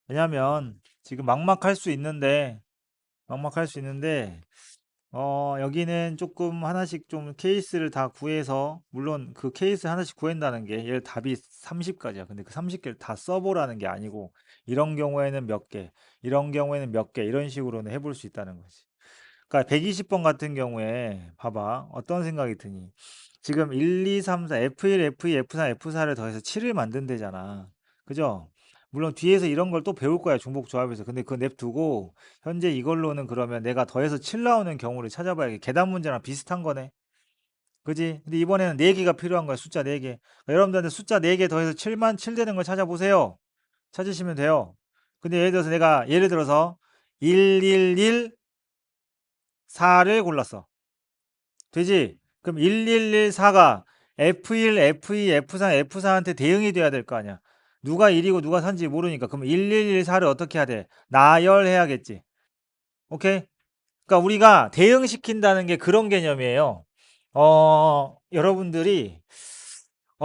왜냐면 지금 막막할 수 있는데 여기는 조금 하나씩 좀 케이스를 다 구해서 물론 그 케이스 하나씩 구한다는 게 얘 답이 30가지야. 근데 그 30개를 다 써보라는 게 아니고 이런 경우에는 몇 개, 이런 경우에는 몇 개 이런 식으로는 해볼 수 있다는 거지. 그러니까 120번 같은 경우에 봐봐. 어떤 생각이 드니? 지금 1, 2, 3, 4, F1, F2, F3, F4를 더해서 7을 만든대잖아. 그죠? 물론 뒤에서 이런 걸 또 배울 거야. 중복 조합에서. 근데 그거 냅두고 현재 이걸로는 그러면 내가 더해서 7 나오는 경우를 찾아봐야겠. 계단 문제랑 비슷한 거네. 그지? 근데 이번에는 4개가 필요한 거야. 숫자 4개. 그러니까 여러분들한테 숫자 4개 더해서 7만 7 되는 걸 찾아보세요. 찾으시면 돼요. 근데 예를 들어서 111 4를 골랐어. 되지? 그럼 1114가 F1, F2, F3, F4한테 대응이 돼야 될 거 아니야. 누가 1이고 누가 3인지 모르니까. 그럼 1114를 어떻게 해야 돼? 나열해야겠지. 오케이? 그러니까 우리가 대응시킨다는 게 그런 개념이에요. 여러분들이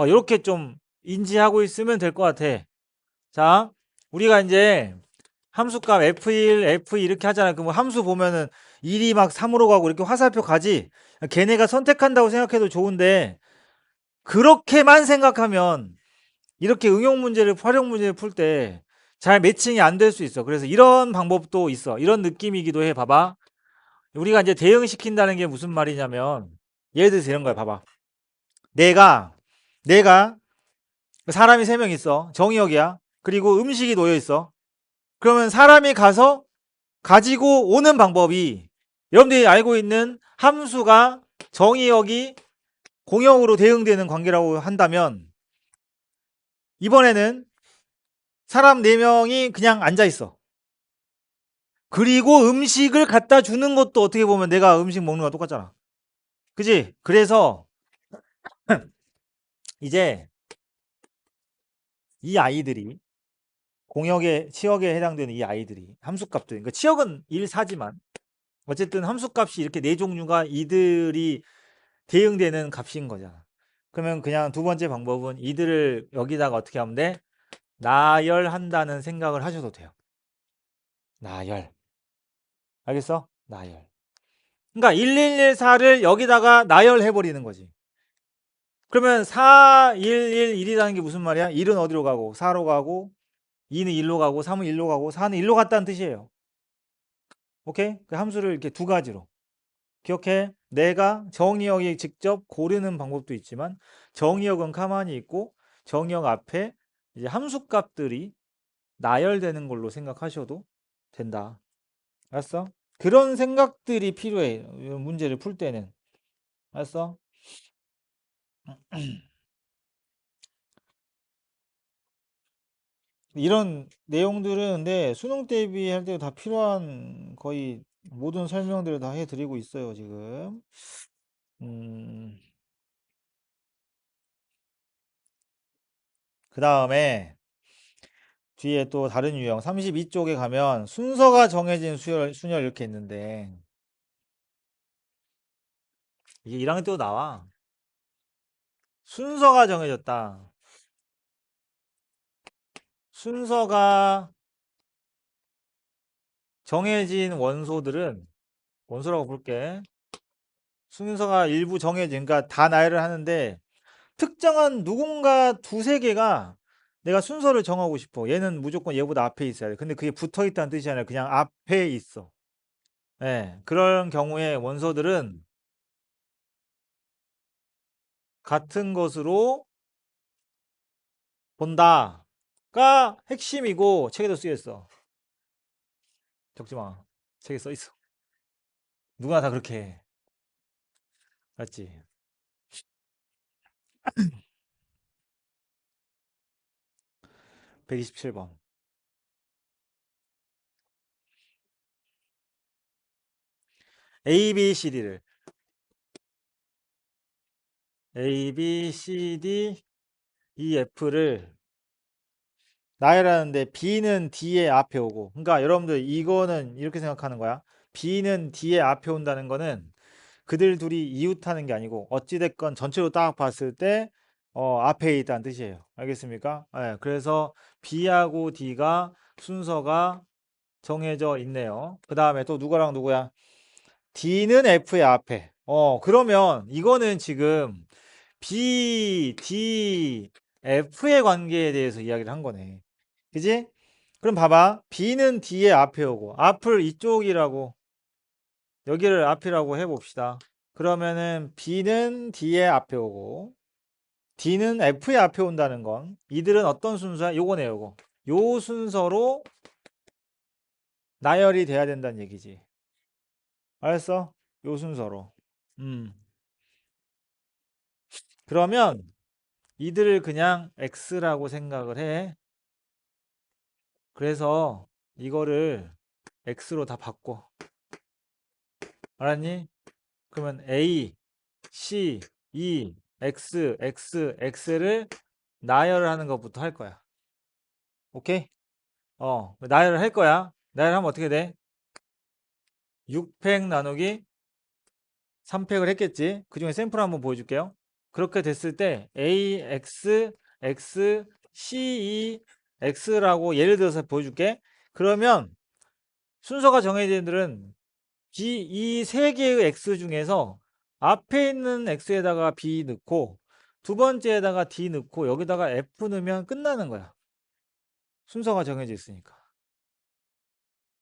이렇게 좀 인지하고 있으면 될 것 같아. 자, 우리가 이제 함수값 F1, F2 이렇게 하잖아. 그럼 함수 보면은 1이 막 3으로 가고 이렇게 화살표 가지. 걔네가 선택한다고 생각해도 좋은데 그렇게만 생각하면 이렇게 응용 문제를 활용 문제를 풀 때 잘 매칭이 안 될 수 있어. 그래서 이런 방법도 있어. 이런 느낌이기도 해. 봐봐. 우리가 이제 대응시킨다는 게 무슨 말이냐면 예를 들어서 이런 거야. 봐봐. 내가 사람이 3명 있어. 정의역이야. 그리고 음식이 놓여 있어. 그러면 사람이 가서 가지고 오는 방법이 여러분들이 알고 있는 함수가 정의역이 공역으로 대응되는 관계라고 한다면 이번에는 사람 4명이 그냥 앉아 있어. 그리고 음식을 갖다 주는 것도 어떻게 보면 내가 음식 먹는 거랑 똑같잖아. 그지? 그래서 이제 이 아이들이 공역에 치역에 해당되는 이 아이들이 함수값들 그러니까 치역은 1, 4지만 어쨌든 함수값이 이렇게 4종류가 이들이 대응되는 값인 거잖아. 그러면 그냥 두 번째 방법은 이들을 여기다가 어떻게 하면 돼? 나열한다는 생각을 하셔도 돼요. 나열. 알겠어? 나열. 그러니까 1114를 여기다가 나열해 버리는 거지. 그러면 4, 1, 1, 1이라는 게 무슨 말이야? 1은 어디로 가고 4로 가고 2는 1로 가고 3은 1로 가고 4는 1로 갔다는 뜻이에요. 오케이? 그 함수를 이렇게 두 가지로. 기억해. 내가 정의역이 직접 고르는 방법도 있지만 정의역은 가만히 있고 정의역 앞에 이제 함수값들이 나열되는 걸로 생각하셔도 된다. 알았어? 그런 생각들이 필요해. 이런 문제를 풀 때는. 알았어? 이런 내용들은 근데 수능 대비할 때 다 필요한 거의 모든 설명들을 다 해드리고 있어요, 지금. 음, 그 다음에 뒤에 또 다른 유형 32쪽에 가면 순서가 정해진 순열 이렇게 있는데 이게 1학년 때도 나와. 순서가 정해졌다. 순서가 정해진 원소들은 원소라고 볼게. 순서가 일부 정해진 그러니까 다 나열을 하는데 특정한 누군가 두세 개가 내가 순서를 정하고 싶어. 얘는 무조건 얘보다 앞에 있어야 돼. 근데 그게 붙어 있다는 뜻이 아니라 그냥 앞에 있어. 예. 그런 경우에 원소들은 같은 것으로 본다가 핵심이고 책에도 쓰여 있어. 적지 마. 책에 써 있어. 누구나 다 그렇게 해. 맞지? 127번. A, B, C, D를 A, B, C, D, E, F를 나열하는데 B는 D의 앞에 오고 그러니까 여러분들 이거는 이렇게 생각하는 거야. B는 D의 앞에 온다는 거는 그들 둘이 이웃하는 게 아니고 어찌됐건 전체로 딱 봤을 때 앞에 있다는 뜻이에요. 알겠습니까? 예, 그래서 B하고 D가 순서가 정해져 있네요. 그 다음에 또 누구랑 누구야? D는 F의 앞에. 그러면 이거는 지금 B, D, F의 관계에 대해서 이야기를 한 거네. 그지? 그럼 봐봐. B는 D의 앞에 오고 앞을 이쪽이라고 여기를 앞이라고 해봅시다. 그러면은 B는 D의 앞에 오고 D는 F의 앞에 온다는 건 이들은 어떤 순서야? 요거네 요거. 요 순서로 나열이 돼야 된다는 얘기지. 알았어? 요 순서로. 음. 그러면 이들을 그냥 X라고 생각을 해. 그래서 이거를 X로 다 바꿔. 알았니? 그러면 A, C, E, X, X, X를 나열을 하는 것부터 할 거야. 오케이? 나열을 할 거야. 나열하면 어떻게 돼? 6팩 나누기 3팩을 했겠지? 그 중에 샘플 한번 보여줄게요. 그렇게 됐을 때 A, X, X, C, E, X라고 예를 들어서 보여줄게. 그러면 순서가 정해진 애들은 이 세 개의 X 중에서 앞에 있는 X에다가 B 넣고 두 번째에다가 D 넣고 여기다가 F 넣으면 끝나는 거야. 순서가 정해져 있으니까.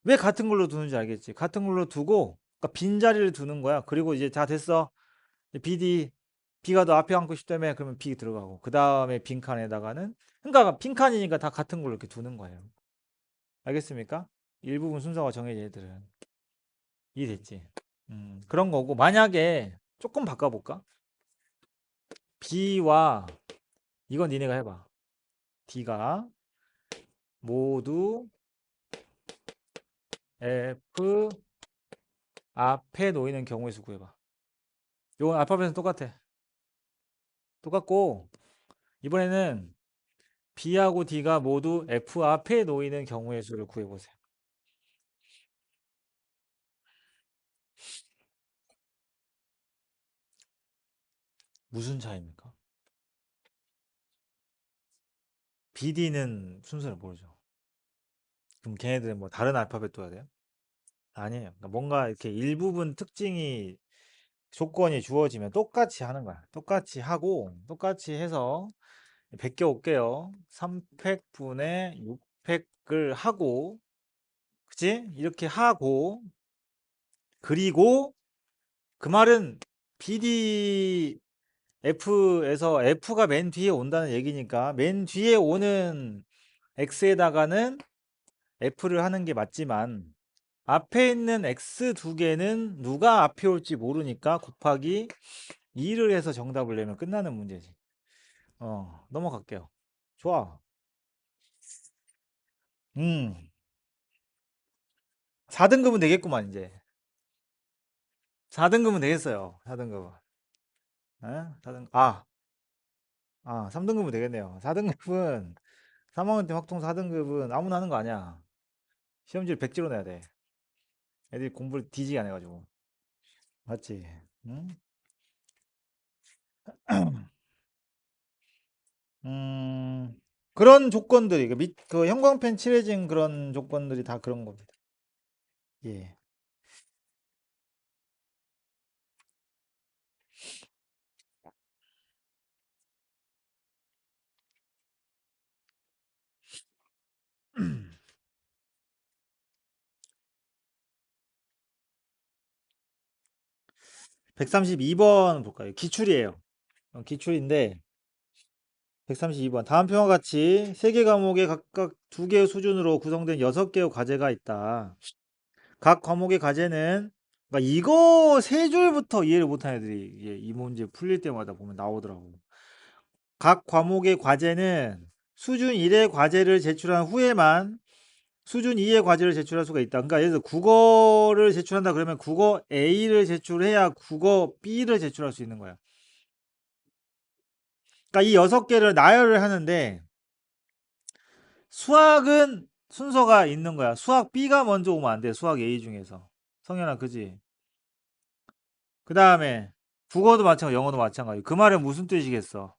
왜 같은 걸로 두는지 알겠지? 같은 걸로 두고 그러니까 빈자리를 두는 거야. 그리고 이제 다 됐어. BD B가 더 앞에 앉고 싶다며 그러면 B 들어가고 그 다음에 빈칸에다가는 그러니까 빈칸이니까 다 같은 걸로 이렇게 두는 거예요. 알겠습니까? 일부분 순서가 정해져 얘들은. 이해됐지? 그런 거고 만약에 조금 바꿔볼까? B와 이건 니네가 해봐. D가 모두 F 앞에 놓이는 경우의 수 구해봐. 이건 알파벳은 똑같아. 똑같고 이번에는 B하고 D가 모두 F 앞에 놓이는 경우의 수를 구해보세요. 무슨 차이입니까? BD는 순서를 모르죠. 그럼 걔네들은 뭐 다른 알파벳 둬야 돼요? 아니에요. 그러니까 뭔가 이렇게 일부분 특징이 조건이 주어지면 똑같이 하는 거야. 똑같이 하고 똑같이 해서 베껴 올게요. 3팩분의 6팩을 하고 그치? 이렇게 하고 그리고 그 말은 BDF에서 F가 맨 뒤에 온다는 얘기니까 맨 뒤에 오는 X에다가는 F를 하는 게 맞지만 앞에 있는 X 두 개는 누가 앞에 올지 모르니까 곱하기 2를 해서 정답을 내면 끝나는 문제지. 넘어갈게요. 좋아. 음, 4등급은 되겠구만, 이제. 4등급은 되겠어요. 4등급은. 에? 4등, 3등급은 되겠네요. 4등급은, 3학년 때 확통 4등급은 아무나 하는 거 아니야. 시험지를 100지로 내야 돼. 애들이 공부를 뒤지게 안 해가지고. 맞지? 응? 음, 그런 조건들이, 그 형광펜 칠해진 그런 조건들이 다 그런 겁니다. 예. 132번 볼까요? 기출이에요. 기출인데, 132번. 다음 표와 같이 세 개 과목에 각각 두 개의 수준으로 구성된 6개의 과제가 있다. 각 과목의 과제는 그러니까 이거 세 줄부터 이해를 못하는 애들이 이 문제 풀릴 때마다 보면 나오더라고. 각 과목의 과제는 수준 1의 과제를 제출한 후에만 수준 2의 과제를 제출할 수가 있다. 그러니까 예를 들어 국어를 제출한다 그러면 국어 A를 제출해야 국어 B를 제출할 수 있는 거야. 그러니까 이 6개를 나열을 하는데 수학은 순서가 있는 거야. 수학 B가 먼저 오면 안 돼. 수학 A 중에서. 성현아, 그지? 그 다음에 국어도 마찬가지, 영어도 마찬가지. 그 말은 무슨 뜻이겠어?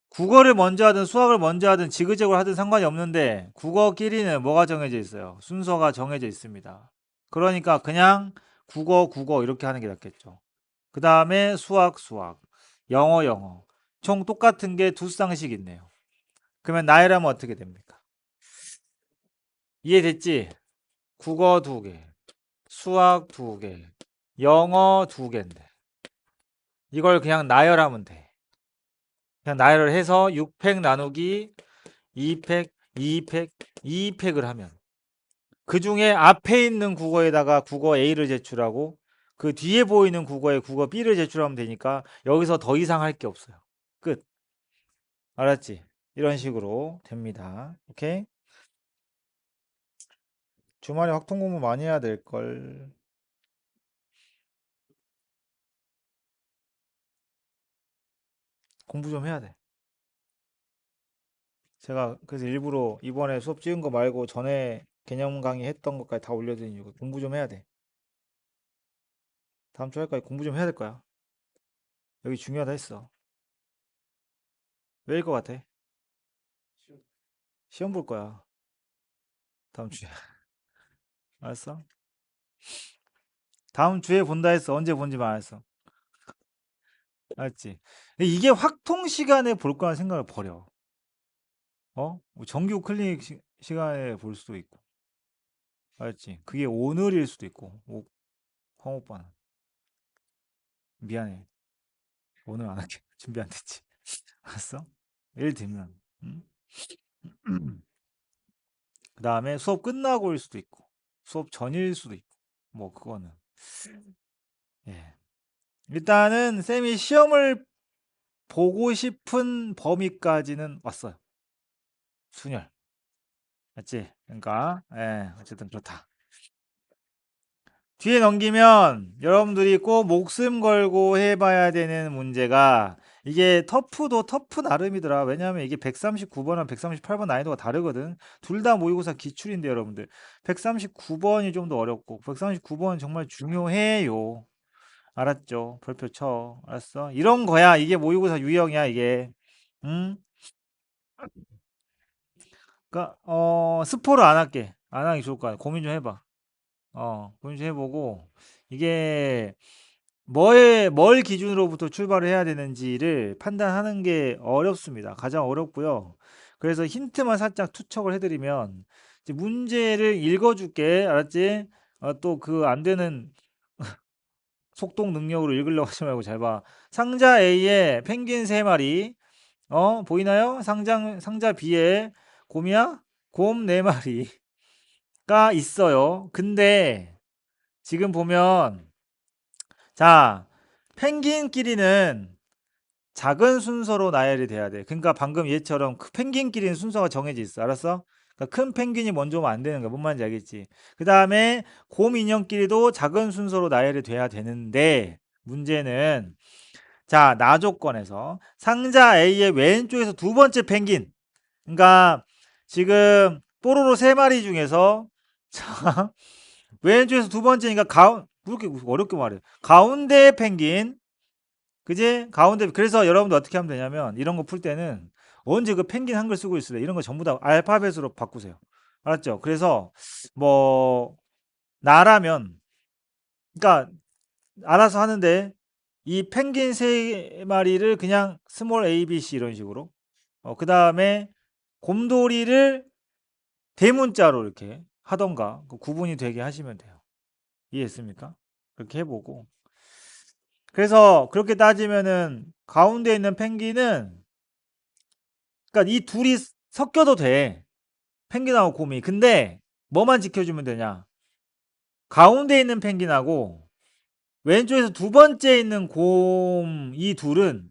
국어를 먼저 하든 수학을 먼저 하든 지그재그로 하든 상관이 없는데 국어끼리는 뭐가 정해져 있어요? 순서가 정해져 있습니다. 그러니까 그냥 국어 이렇게 하는 게 낫겠죠. 그 다음에 수학, 영어. 총 똑같은 게 두 쌍씩 있네요. 그러면 나열하면 어떻게 됩니까? 이해됐지? 국어 두 개, 수학 두 개, 영어 두 개인데 이걸 그냥 나열하면 돼. 그냥 나열을 해서 6팩 나누기 2팩, 2팩, 2팩을 하면 그 중에 앞에 있는 국어에다가 국어 A를 제출하고 그 뒤에 보이는 국어에 국어 B를 제출하면 되니까 여기서 더 이상 할 게 없어요. 끝. 알았지? 이런 식으로 됩니다. 오케이? 주말에 확통 공부 많이 해야 될 걸. 공부 좀 해야 돼. 제가 그래서 일부러 이번에 수업 찍은 거 말고 전에 개념 강의 했던 것까지 다 올려드린 이유가 공부 좀 해야 돼. 다음 주 할까지 공부 좀 해야 될 거야. 여기 중요하다 했어. 왜일 것 같아? 시험 볼 거야. 다음 주에. 알았어? 다음 주에 본다 했어. 언제 본지만 알았어. 알았지? 근데 이게 확통 시간에 볼 거라는 생각을 버려. 뭐 정규 클리닉 시간에 볼 수도 있고. 알았지? 그게 오늘일 수도 있고. 황 오빠는. 미안해. 오늘 안 할게. 준비 안 됐지. 알았어? 예를 들면. 응? 그 다음에 수업 끝나고일 수도 있고, 수업 전일 수도 있고, 뭐, 그거는. 예. 일단은 쌤이 시험을 보고 싶은 범위까지는 왔어요. 순열. 맞지? 그러니까, 예, 어쨌든 그렇다. 뒤에 넘기면 여러분들이 꼭 목숨 걸고 해봐야 되는 문제가 이게 터프도 터프 나름이더라. 왜냐하면 이게 139번이랑 138번 난이도가 다르거든. 둘 다 모의고사 기출인데 여러분들 139번이 좀 더 어렵고 139번은 정말 중요해요. 알았죠? 별표 쳐. 알았어? 이런 거야. 이게 모의고사 유형이야 이게. 응? 그러니까 스포를 안 할게. 안 하기 좋을 거야. 고민 좀 해봐. 고민 좀 해보고 이게 뭘 기준으로부터 출발을 해야 되는지를 판단하는 게 어렵습니다. 가장 어렵고요. 그래서 힌트만 살짝 투척을 해드리면 이제 문제를 읽어줄게. 알았지? 또 그 안 되는 속독 능력으로 읽으려고 하지 말고 잘 봐. 상자 A에 펭귄 3마리. 보이나요? 상자 B에 곰이야? 곰 4마리가 있어요. 근데 지금 보면 자, 펭귄끼리는 작은 순서로 나열이 돼야 돼. 그러니까 방금 얘처럼 그 펭귄끼리는 순서가 정해져 있어. 알았어? 그러니까 큰 펭귄이 먼저 오면 안 되는 거야. 뭔 말인지 알겠지? 그 다음에 곰 인형끼리도 작은 순서로 나열이 돼야 되는데 문제는 자, 나 조건에서 상자 A의 왼쪽에서 두 번째 펭귄. 그러니까 지금 뽀로로 3마리 중에서 자, 왼쪽에서 두 번째니까 왜 이렇게 어렵게 말해? 가운데 펭귄 그지? 가운데 그래서 여러분들 어떻게 하면 되냐면 이런 거 풀 때는 언제 그 펭귄 한글 쓰고 있으래 이런 거 전부 다 알파벳으로 바꾸세요. 알았죠? 그래서 뭐 나라면 그러니까 알아서 하는데 이 펭귄 3마리를 그냥 스몰 a, b, c 이런 식으로 그다음에 곰돌이를 대문자로 이렇게 하던가 그 구분이 되게 하시면 돼요. 이해했습니까? 그렇게 해보고 그래서 그렇게 따지면은 가운데 있는 펭귄은 그러니까 이 둘이 섞여도 돼. 펭귄하고 곰이. 근데 뭐만 지켜주면 되냐? 가운데 있는 펭귄하고 왼쪽에서 두 번째 있는 곰 이 둘은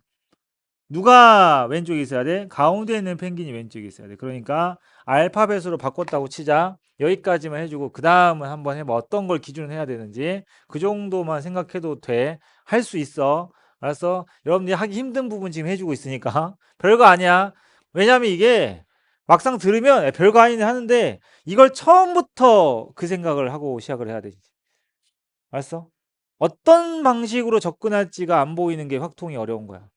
누가 왼쪽에 있어야 돼? 가운데 있는 펭귄이 왼쪽에 있어야 돼. 그러니까 알파벳으로 바꿨다고 치자. 여기까지만 해주고 그 다음은 한번 해봐. 어떤 걸 기준으로 해야 되는지 그 정도만 생각해도 돼. 할 수 있어. 알았어? 여러분들이 하기 힘든 부분 지금 해주고 있으니까 별거 아니야. 왜냐면 이게 막상 들으면 별거 아니네 하는데 이걸 처음부터 그 생각을 하고 시작을 해야 되지. 알았어? 어떤 방식으로 접근할지가 안 보이는 게 확통이 어려운 거야.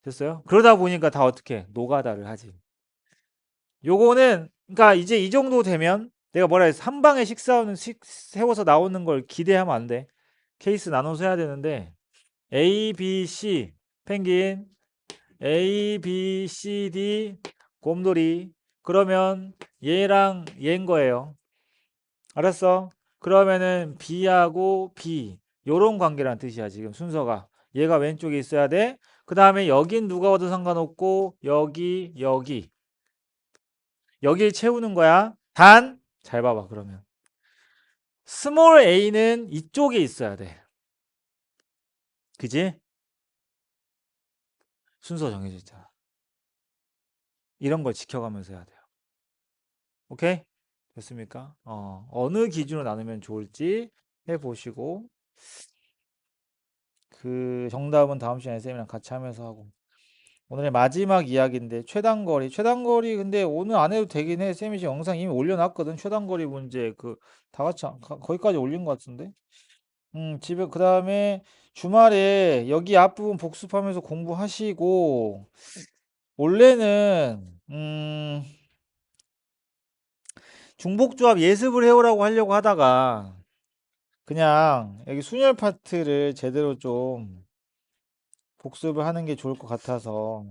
됐어요? 그러다 보니까 다 어떻게 노가다를 하지. 요거는 그러니까 이제 이 정도 되면 내가 뭐라 했어? 한 방에 식사하는 세워서 나오는 걸 기대하면 안 돼. 케이스 나눠서 해야 되는데 A, B, C 펭귄 A, B, C, D 곰돌이 그러면 얘랑 얘인 거예요. 알았어? 그러면은 B하고 B 요런 관계란 뜻이야 지금 순서가. 얘가 왼쪽에 있어야 돼. 그 다음에 여긴 누가 와도 상관없고 여기 여길 채우는 거야. 단 잘 봐봐 그러면 스몰 a는 이쪽에 있어야 돼. 그지? 순서 정해져 있잖아. 이런 걸 지켜가면서 해야 돼요. 오케이? 됐습니까? 어느 기준으로 나누면 좋을지 해보시고 그 정답은 다음 시간에 쌤이랑 같이 하면서 하고 오늘의 마지막 이야기인데 최단거리 근데 오늘 안 해도 되긴 해. 쌤이 지금 영상 이미 올려놨거든. 최단거리 문제 그 다 같이 거기까지 올린 것 같은데. 집에 그다음에 주말에 여기 앞부분 복습하면서 공부하시고 원래는 중복조합 예습을 해오라고 하려고 하다가 그냥 여기 순열 파트를 제대로 좀 복습을 하는 게 좋을 것 같아서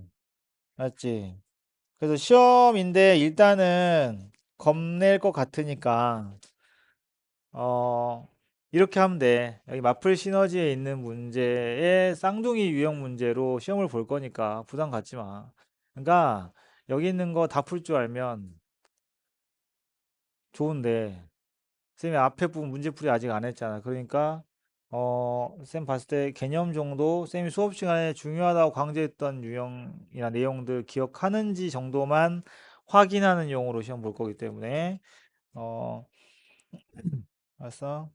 알았지? 그래서 시험인데 일단은 겁낼 것 같으니까 어 이렇게 하면 돼. 여기 마플 시너지에 있는 문제의 쌍둥이 유형 문제로 시험을 볼 거니까 부담 갖지 마. 그러니까 여기 있는 거 다 풀 줄 알면 좋은데 쌤이 앞에 부분 문제풀이 아직 안 했잖아. 그러니까 쌤 봤을 때 개념 정도 쌤이 수업 시간에 중요하다고 강조했던 유형이나 내용들 기억하는지 정도만 확인하는 용어로 시험 볼 거기 때문에 어 알았어?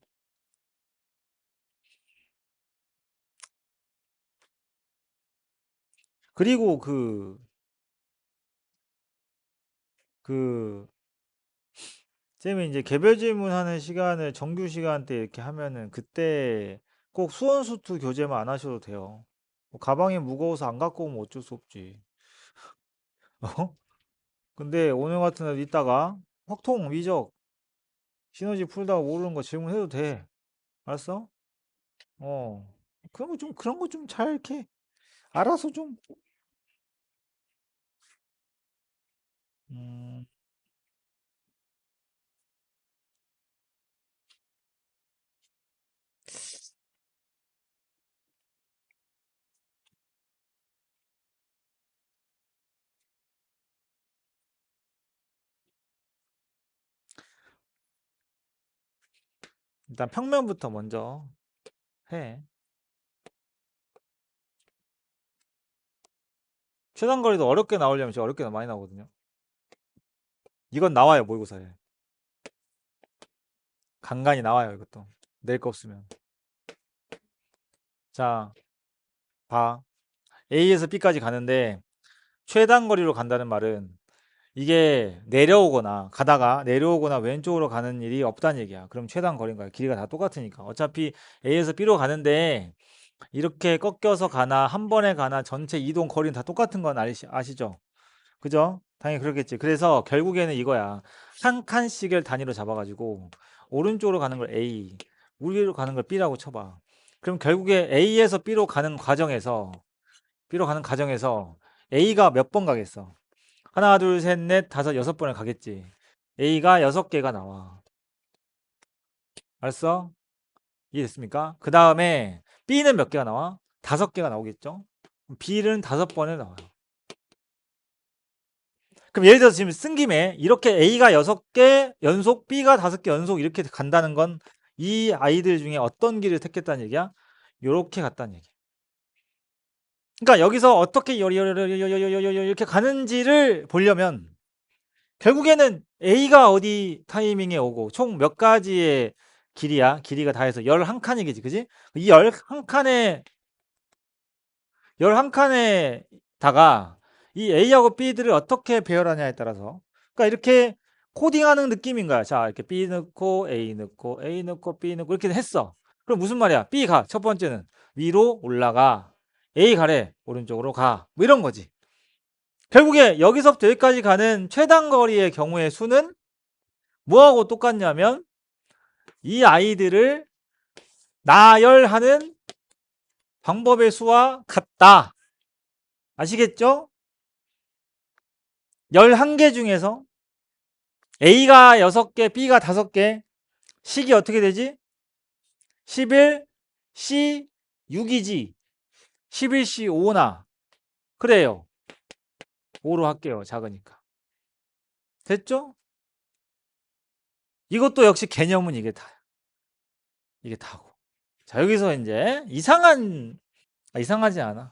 그리고 그 쌤이 이제 개별 질문하는 시간을 정규 시간 때 이렇게 하면은 그때 꼭 수원수투 교재만 안 하셔도 돼요. 뭐 가방이 무거워서 안 갖고 오면 어쩔 수 없지. 어? 근데 오늘 같은 날 있다가 확통, 미적, 시너지 풀다가 모르는 거 질문해도 돼. 알았어? 어. 그런 거 좀 잘 이렇게 알아서 좀, 음, 일단 평면부터 먼저 해. 최단거리도 어렵게 나오려면 진짜 어렵게 많이 나오거든요. 이건 나와요, 모의고사에. 간간히 나와요, 이것도. 낼 거 없으면. 자, 봐. A에서 B까지 가는데 최단거리로 간다는 말은 이게 내려오거나 가다가 내려오거나 왼쪽으로 가는 일이 없다는 얘기야. 그럼 최단거리인 거야. 길이가 다 똑같으니까. 어차피 A에서 B로 가는데 이렇게 꺾여서 가나 한 번에 가나 전체 이동 거리는 다 똑같은 건 아시죠? 그죠? 당연히 그렇겠지. 그래서 결국에는 이거야. 한 칸씩을 단위로 잡아가지고 오른쪽으로 가는 걸 A, 우리로 가는 걸 B라고 쳐봐. 그럼 결국에 A에서 B로 가는 과정에서 A가 몇 번 가겠어? 하나, 둘, 셋, 넷, 다섯, 여섯 번을 가겠지. A가 여섯 개가 나와. 알았어? 이해됐습니까? 그 다음에 B는 몇 개가 나와? 다섯 개가 나오겠죠? B는 다섯 번에 나와요. 그럼 예를 들어서 지금 쓴 김에 이렇게 A가 여섯 개 연속, B가 다섯 개 연속 이렇게 간다는 건 이 아이들 중에 어떤 길을 택했다는 얘기야? 요렇게 갔다는 얘기야. 그러니까 여기서 어떻게 이렇게 가는지를 보려면 결국에는 A가 어디 타이밍에 오고 총 몇 가지의 길이야? 길이가 다 해서 11칸이겠지. 그지? 이 11칸에다가 이 A하고 B들을 어떻게 배열하냐에 따라서 그러니까 이렇게 코딩하는 느낌인 거야. 자, 이렇게 B 넣고 A 넣고 A 넣고 B 넣고 이렇게 했어. 그럼 무슨 말이야? B 가. 첫 번째는 위로 올라가. A 가래. 오른쪽으로 가. 뭐 이런 거지. 결국에 여기서부터 여기까지 가는 최단 거리의 경우의 수는 뭐하고 똑같냐면 이 아이들을 나열하는 방법의 수와 같다. 아시겠죠? 11개 중에서 A가 6개, B가 5개, 식이 어떻게 되지? 11, C, 6이지. 11C 5나. 그래요. 5로 할게요. 작으니까. 됐죠? 이것도 역시 개념은 이게 다. 이게 다고. 자, 여기서 이제 이상하지 않아.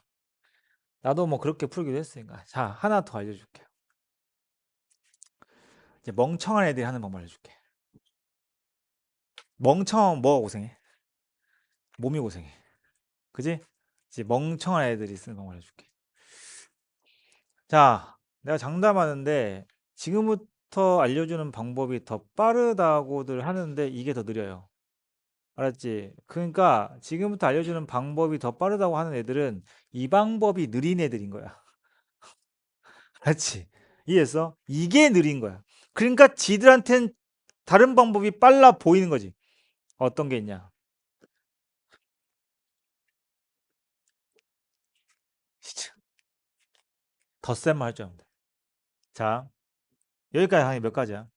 나도 뭐 그렇게 풀기도 했으니까. 자, 하나 더 알려줄게요. 이제 멍청한 애들이 하는 방법 알려줄게. 멍청하면 뭐가 고생해? 몸이 고생해. 그지? 이제 멍청한 애들이 쓰는 방법 알려줄게. 자, 내가 장담하는데 지금부터 알려주는 방법이 더 빠르다고들 하는데 이게 더 느려요. 알았지? 그러니까 지금부터 알려주는 방법이 더 빠르다고 하는 애들은 이 방법이 느린 애들인 거야. 알았지? 이해했어? 이게 느린 거야. 그러니까 지들한텐 다른 방법이 빨라 보이는 거지. 어떤 게 있냐? 진짜 덧셈만 할 줄 알면 돼. 자, 여기까지 하는 게 몇 가지야?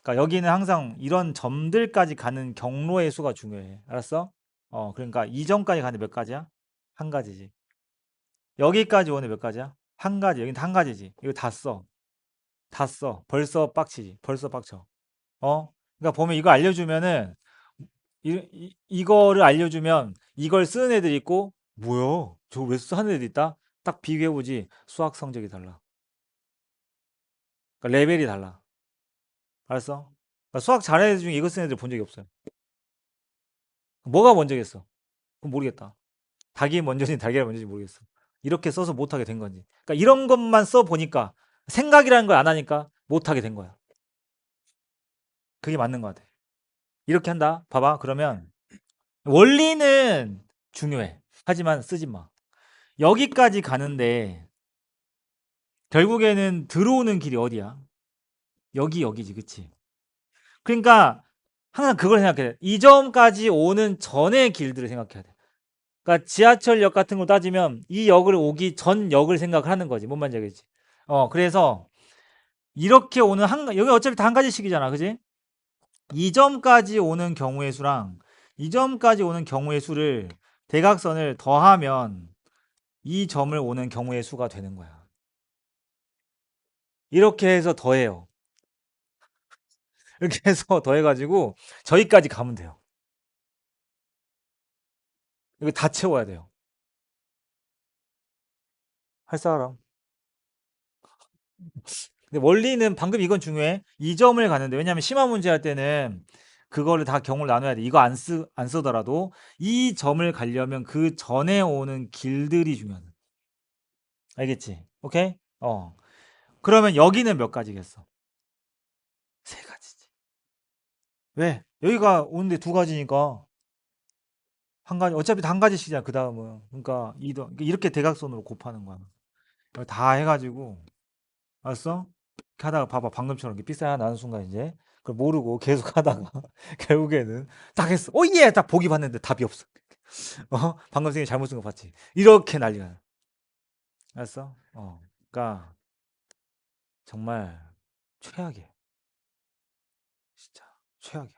그러니까 여기는 항상 이런 점들까지 가는 경로의 수가 중요해. 알았어? 그러니까 이점까지 가는 몇 가지야? 한 가지지. 여기까지 오는 몇 가지야? 한 가지. 여긴 한 가지지. 이거 다 써. 다 써. 벌써 빡치지. 벌써 빡쳐. 그러니까 보면 이거 알려주면은 이거를 알려주면 이걸 쓰는 애들이 있고 뭐야? 저거 왜 하는 애들 있다? 딱 비교해보지. 수학 성적이 달라. 그러니까 레벨이 달라. 알았어? 그러니까 수학 잘하는 애들 중에 이거 쓰는 애들 본 적이 없어요. 뭐가 먼저겠어? 그럼 모르겠다. 닭이 먼저인지 달걀이 먼저인지 모르겠어. 이렇게 써서 못하게 된 건지. 그러니까 이런 것만 써보니까 생각이라는 걸 안 하니까 못하게 된 거야. 그게 맞는 것 같아. 이렇게 한다. 봐봐. 그러면 원리는 중요해. 하지만 쓰지 마. 여기까지 가는데 결국에는 들어오는 길이 어디야? 여기지. 그치? 그러니까 항상 그걸 생각해야 돼. 이 점까지 오는 전의 길들을 생각해야 돼. 그러니까 지하철역 같은 거 따지면 이 역을 오기 전 역을 생각을 하는 거지. 뭔 말인지 알겠지? 그래서 이렇게 오는 여기 어차피 다 한 가지씩이잖아. 그지? 이 점까지 오는 경우의 수랑 이 점까지 오는 경우의 수를 대각선을 더하면 이 점을 오는 경우의 수가 되는 거야. 이렇게 해서 더해요. 이렇게 해서 더해가지고 저기까지 가면 돼요. 이거 다 채워야 돼요. 할 사람. 근데 원리는 방금 이건 중요해. 이 점을 가는데 왜냐면 심화 문제 할 때는 그거를 다 경우를 나눠야 돼. 이거 안 쓰더라도 이 점을 가려면 그 전에 오는 길들이 중요해. 알겠지? 오케이? 그러면 여기는 몇 가지겠어? 세 가지지. 왜? 여기가 오는데 두 가지니까 한 가지 어차피 다 한 가지씩이잖아. 그 다음은 그러니까 그러니까 이렇게 대각선으로 곱하는 거야. 이거 다 해가지고 알았어? 이렇게 하다가 봐봐 방금처럼 이렇게 삐싸야 나는 순간 이제 그걸 모르고 계속 하다가 결국에는 딱 했어. 오예! 딱 보기 봤는데 답이 없어. 방금 선생님 잘못 쓴 거 봤지? 이렇게 난리가 나. 알았어? 그러니까 정말 최악이야. 진짜 최악이야.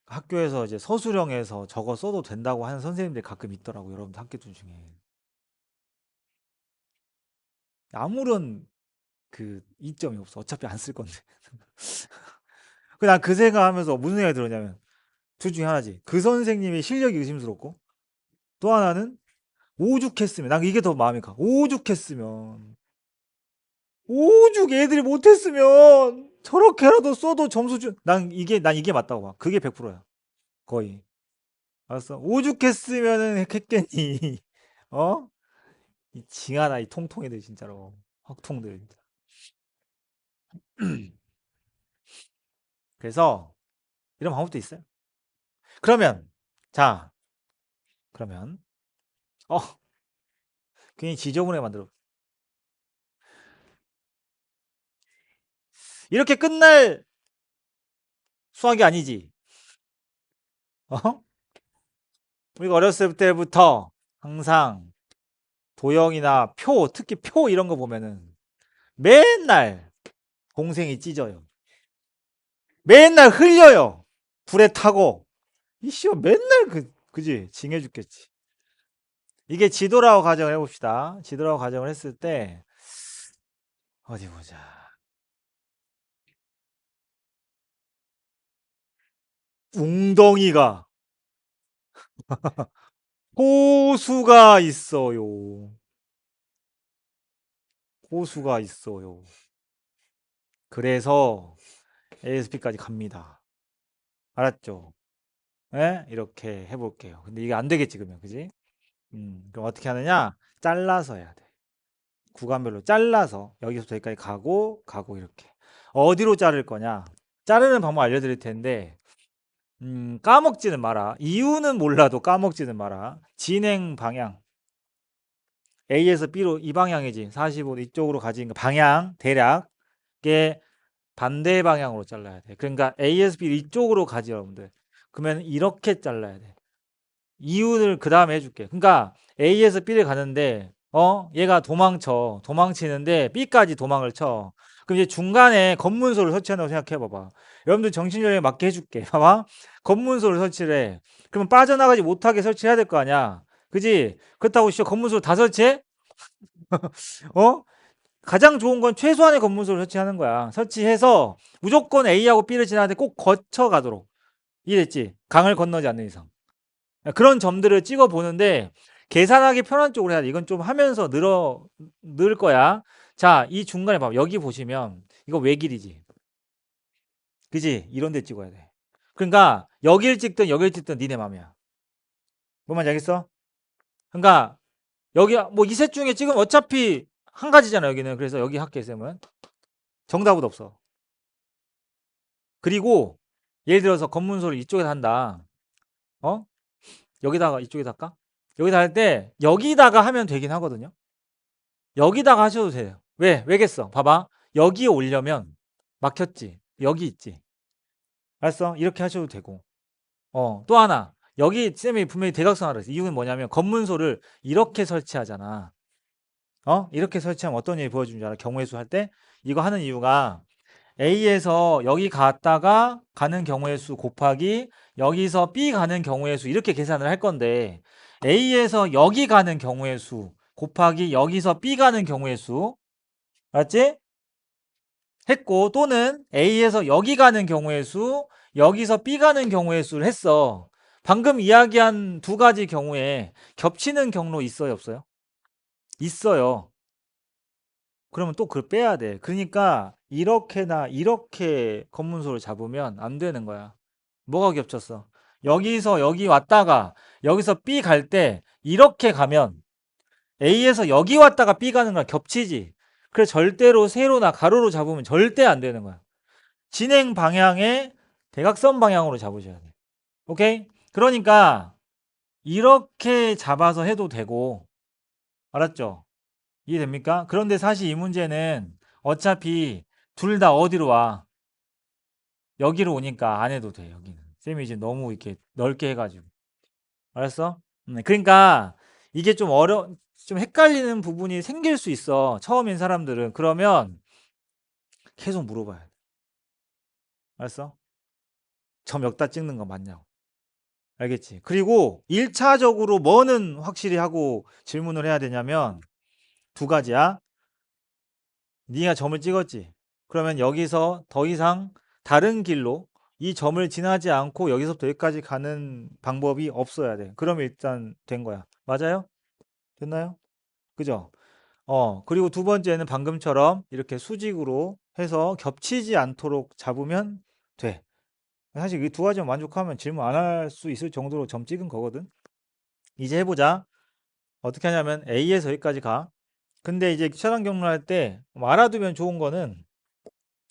학교에서 이제 서술형에서 저거 써도 된다고 하는 선생님들 가끔 있더라고 여러분들 학교들 중에. 아무런 그 이점이 없어. 어차피 안 쓸 건데. 난 그 생각하면서 무슨 생각이 들었냐면 둘 중에 하나지. 그 선생님의 실력이 의심스럽고 또 하나는 오죽했으면 난 이게 더 마음이 가. 오죽 애들이 못했으면 저렇게라도 써도 점수 난 이게 맞다고 봐. 그게 100%야. 거의. 알았어? 오죽했으면은 했겠니. 어? 이 징하다 이 통통이들 진짜로. 확통들 진짜. 그래서 이런 방법도 있어요. 그러면 자 그러면 어 괜히 지저분하게 만들어. 이렇게 끝날 수학이 아니지. 어? 우리가 어렸을 때부터 항상 도형이나 표, 특히 표 이런 거 보면은 맨날 공생이 찢어요. 맨날 흘려요. 불에 타고. 이씨발 맨날 그지? 징해 죽겠지. 이게 지도라고 가정을 해봅시다. 지도라고 가정을 했을 때 어디 보자. 웅덩이가 호수가 있어요. 호수가 있어요. 그래서 ASP까지 갑니다. 알았죠? 예? 이렇게 해볼게요. 근데 이게 안 되겠지, 그러면. 그지? 그럼 어떻게 하느냐? 잘라서 해야 돼. 구간별로 잘라서 여기서부터 여기까지 가고 이렇게. 어디로 자를 거냐? 자르는 방법 알려드릴 텐데, 까먹지는 마라. 이유는 몰라도 까먹지는 마라. 진행 방향. A에서 B로 이 방향이지. 45도 이쪽으로 가진 방향, 대략의 반대 방향으로 잘라야 돼. 그러니까 A에서 B 이쪽으로 가지, 여러분들. 그러면 이렇게 잘라야 돼. 이유를 그 다음에 해줄게. 그러니까 A에서 B를 가는데 얘가 도망치는데 B까지 도망을 쳐. 그럼 이제 중간에 검문소를 설치한다고 생각해 봐봐. 여러분들 정신여행에 맞게 해줄게. 봐봐. 검문소를 설치를 해. 그러면 빠져나가지 못하게 설치해야 될 거 아니야. 그지? 그렇다고 건문소를 다 설치해? 어? 가장 좋은 건 최소한의 건문소를 설치하는 거야. 설치해서 무조건 A하고 B를 지나는데 꼭 거쳐가도록. 이해됐지? 강을 건너지 않는 이상. 그런 점들을 찍어 보는데 계산하기 편한 쪽으로 해야 돼. 이건 좀 하면서 늘 거야. 자, 이 중간에 봐봐. 여기 보시면 이거 외길이지. 그지? 이런 데 찍어야 돼. 그러니까 여길 찍든 여길 찍든 니네 맘이야. 뭔 말인지 알겠어? 그러니까 여기 뭐 이 셋 중에 지금 어차피 한 가지잖아 여기는. 그래서 여기 할게 쌤은. 정답은 없어. 그리고 예를 들어서 검문소를 이쪽에다 한다. 어? 여기다가 이쪽에다 할까? 여기다 할 때 여기다가 하면 되긴 하거든요. 여기다가 하셔도 돼요. 왜겠어? 봐봐. 여기에 오려면 막혔지. 여기 있지. 알았어? 이렇게 하셔도 되고. 또 하나. 여기 쌤이 분명히 대각선 하라 했어. 이유는 뭐냐면 검문소를 이렇게 설치하잖아. 이렇게 설치하면 어떤 일이 보여주는 줄 알아? 경우의 수 할 때 이거 하는 이유가 A에서 여기 갔다가 가는 경우의 수 곱하기 여기서 B 가는 경우의 수 이렇게 계산을 할 건데 A에서 여기 가는 경우의 수 곱하기 여기서 B 가는 경우의 수 맞지? 했고 또는 A에서 여기 가는 경우의 수 여기서 B 가는 경우의 수를 했어. 방금 이야기한 두 가지 경우에 겹치는 경로 있어요 없어요? 있어요. 그러면 또 그걸 빼야 돼. 그러니까 이렇게나 이렇게 검문소를 잡으면 안 되는 거야. 뭐가 겹쳤어? 여기서 여기 왔다가 여기서 B 갈 때 이렇게 가면 A에서 여기 왔다가 B 가는 거랑 겹치지. 그래서 절대로 세로나 가로로 잡으면 절대 안 되는 거야. 진행 방향의 대각선 방향으로 잡으셔야 돼. 오케이? 그러니까 이렇게 잡아서 해도 되고 알았죠? 이해됩니까? 그런데 사실 이 문제는 어차피 둘 다 어디로 와? 여기로 오니까 안 해도 돼, 여기는. 쌤이 이제 너무 이렇게 넓게 해가지고. 알았어? 그러니까 이게 좀 헷갈리는 부분이 생길 수 있어. 처음인 사람들은. 그러면 계속 물어봐야 돼. 알았어? 점 여기다 찍는 거 맞냐고. 알겠지? 그리고 1차적으로 뭐는 확실히 하고 질문을 해야 되냐면 두 가지야. 네가 점을 찍었지. 그러면 여기서 더 이상 다른 길로 이 점을 지나지 않고 여기서부터 여기까지 가는 방법이 없어야 돼. 그러면 일단 된 거야. 맞아요? 됐나요? 그죠? 그리고 두 번째는 방금처럼 이렇게 수직으로 해서 겹치지 않도록 잡으면 돼. 사실 이 두 가지만 만족하면 질문 안 할 수 있을 정도로 점 찍은 거거든. 이제 해보자. 어떻게 하냐면 A에서 여기까지 가. 근데 이제 차량 경로할 때 알아두면 좋은 거는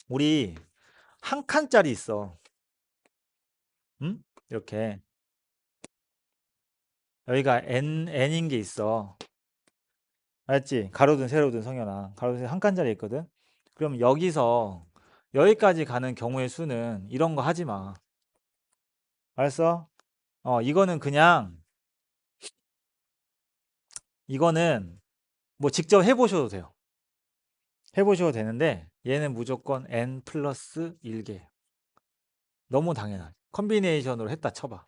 우리 한 칸짜리 있어. 응? 이렇게 여기가 n인 게 있어. 알았지? 가로든 세로든 성현아. 가로든 세로 한 칸짜리 있거든. 그럼 여기서 여기까지 가는 경우의 수는 이런 거 하지 마. 알았어? 이거는 그냥 이거는 뭐 직접 해보셔도 돼요. 해보셔도 되는데 얘는 무조건 n 플러스 1개. 너무 당연하지. 컨비네이션으로 했다 쳐봐.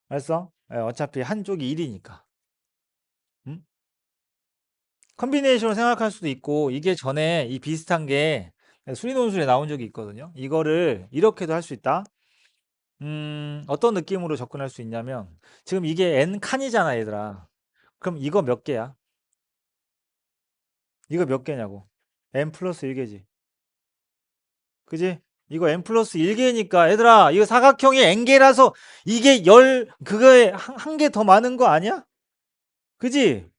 알았어? 어차피 한쪽이 1이니까. 응? 컨비네이션으로 생각할 수도 있고 이게 전에 이 비슷한 게 수리논술에 나온 적이 있거든요. 이거를 이렇게도 할 수 있다. 어떤 느낌으로 접근할 수 있냐면 지금 이게 n 칸이잖아 얘들아. 그럼 이거 몇 개야? 이거 몇 개냐고. n 플러스 1개지. 그지? 이거 n 플러스 1개니까 얘들아 이거 사각형이 n개라서 이게 그거에 한 개 더 많은 거 아니야? 그지?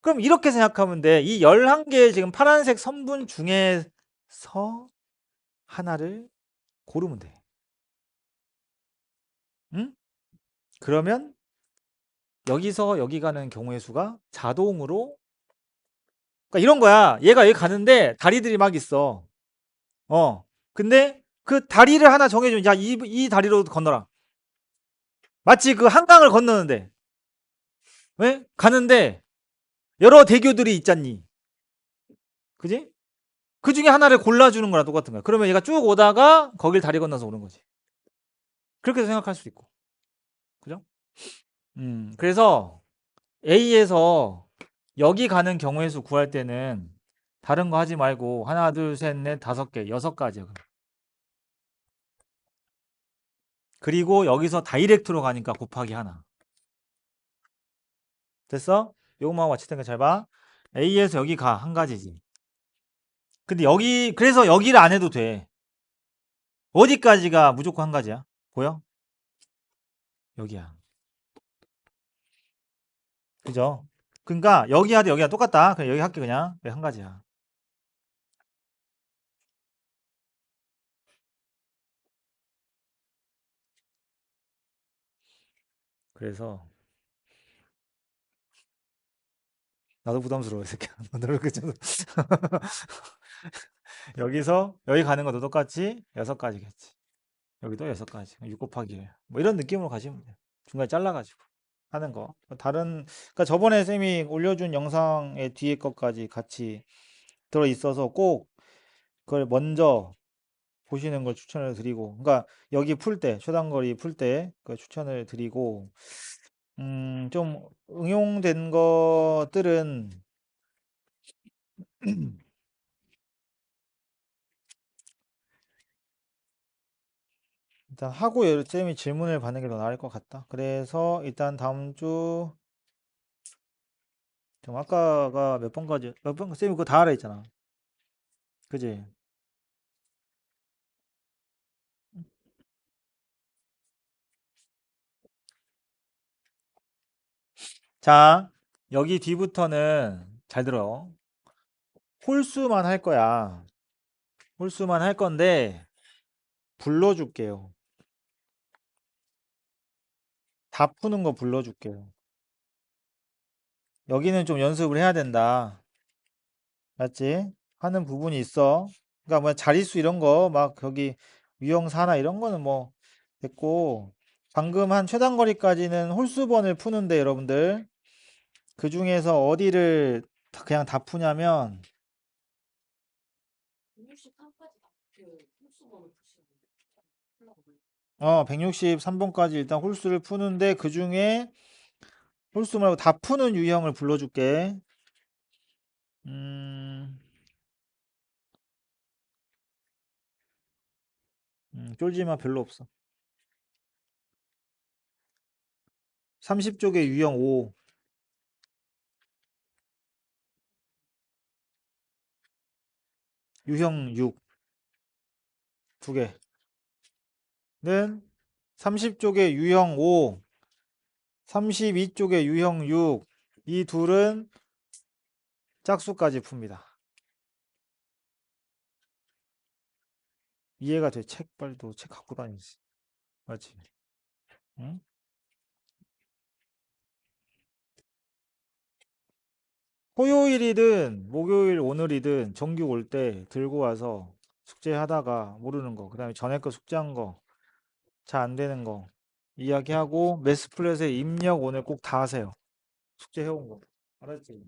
그럼 이렇게 생각하면 돼. 이 11개의 지금 파란색 선분 중에서 하나를 고르면 돼. 응? 그러면 여기서 여기 가는 경우의 수가 자동으로 그러니까 이런 거야. 얘가 여기 가는데 다리들이 막 있어. 근데 그 다리를 하나 정해주면 야, 이 다리로 건너라. 마치 그 한강을 건너는데 왜? 가는데 여러 대교들이 있잖니. 그지? 그 중에 하나를 골라주는 거랑 똑같은 거야. 그러면 얘가 쭉 오다가 거길 다리 건너서 오는 거지. 그렇게 생각할 수 있고. 그죠? 그래서 A에서 여기 가는 경우의 수 구할 때는 다른 거 하지 말고 하나, 둘, 셋, 넷, 다섯 개, 여섯 가지야. 그리고 여기서 다이렉트로 가니까 곱하기 하나. 됐어? 요것만 같이 테니까 잘 봐. A에서 여기 가. 한 가지지. 근데 여기, 그래서 여기를 안 해도 돼. 어디까지가 무조건 한 가지야? 보여? 여기야. 그죠? 그러니까 여기 하도 여기가 똑같다. 그냥 여기 할게 그냥. 여기 한 가지야. 그래서 나도 부담스러워, 이 새끼야. 너를 그 정도. 여기서 여기 가는 것도 똑같이 여섯 가지겠지. 여기도 여섯 가지. 6 곱하기 1. 뭐 이런 느낌으로 가시면 돼요. 중간에 잘라가지고 하는 거. 다른, 그러니까 저번에 쌤이 올려준 영상의 뒤에 것까지 같이 들어 있어서 꼭 그걸 먼저 보시는 걸 추천을 드리고, 그러니까 여기 풀 때, 초단거리 풀 때 그 추천을 드리고, 좀 응용된 것들은 일단 하고 쌤이 질문을 받는 게 더 나을 것 같다. 그래서 일단 다음 주, 좀 아까가 몇 번까지, 몇 번, 쌤이 그거 다 하라 했잖아. 그지? 자, 여기 뒤부터는 잘 들어. 홀수만 할 거야. 홀수만 할 건데, 불러줄게요. 다 푸는 거 불러줄게요. 여기는 좀 연습을 해야 된다. 맞지? 하는 부분이 있어. 그러니까 뭐 자릿수 이런 거 막 거기 유형사나 이런 거는 뭐 됐고, 방금 한 최단거리까지는 홀수번을 푸는데 여러분들 그 중에서 어디를 그냥 다 푸냐면 163번까지 일단 홀수를 푸는데 그 중에 홀수 말고 다 푸는 유형을 불러줄게. 음, 쫄지마 별로 없어. 30쪽에 유형 5, 유형 6, 두 개는 30쪽에 유형 5, 32쪽에 유형 6, 이 둘은 짝수까지 풉니다. 이해가 돼? 책 빨리 또 책 갖고 다니지. 맞지? 응? 토요일이든 목요일 오늘이든 정규 올 때 들고 와서 숙제하다가 모르는 거, 그다음에 전에 거 숙제한 거, 잘 안 되는 거 이야기하고 매스플랫에 입력 오늘 꼭 다 하세요. 숙제해온 거. 알았지?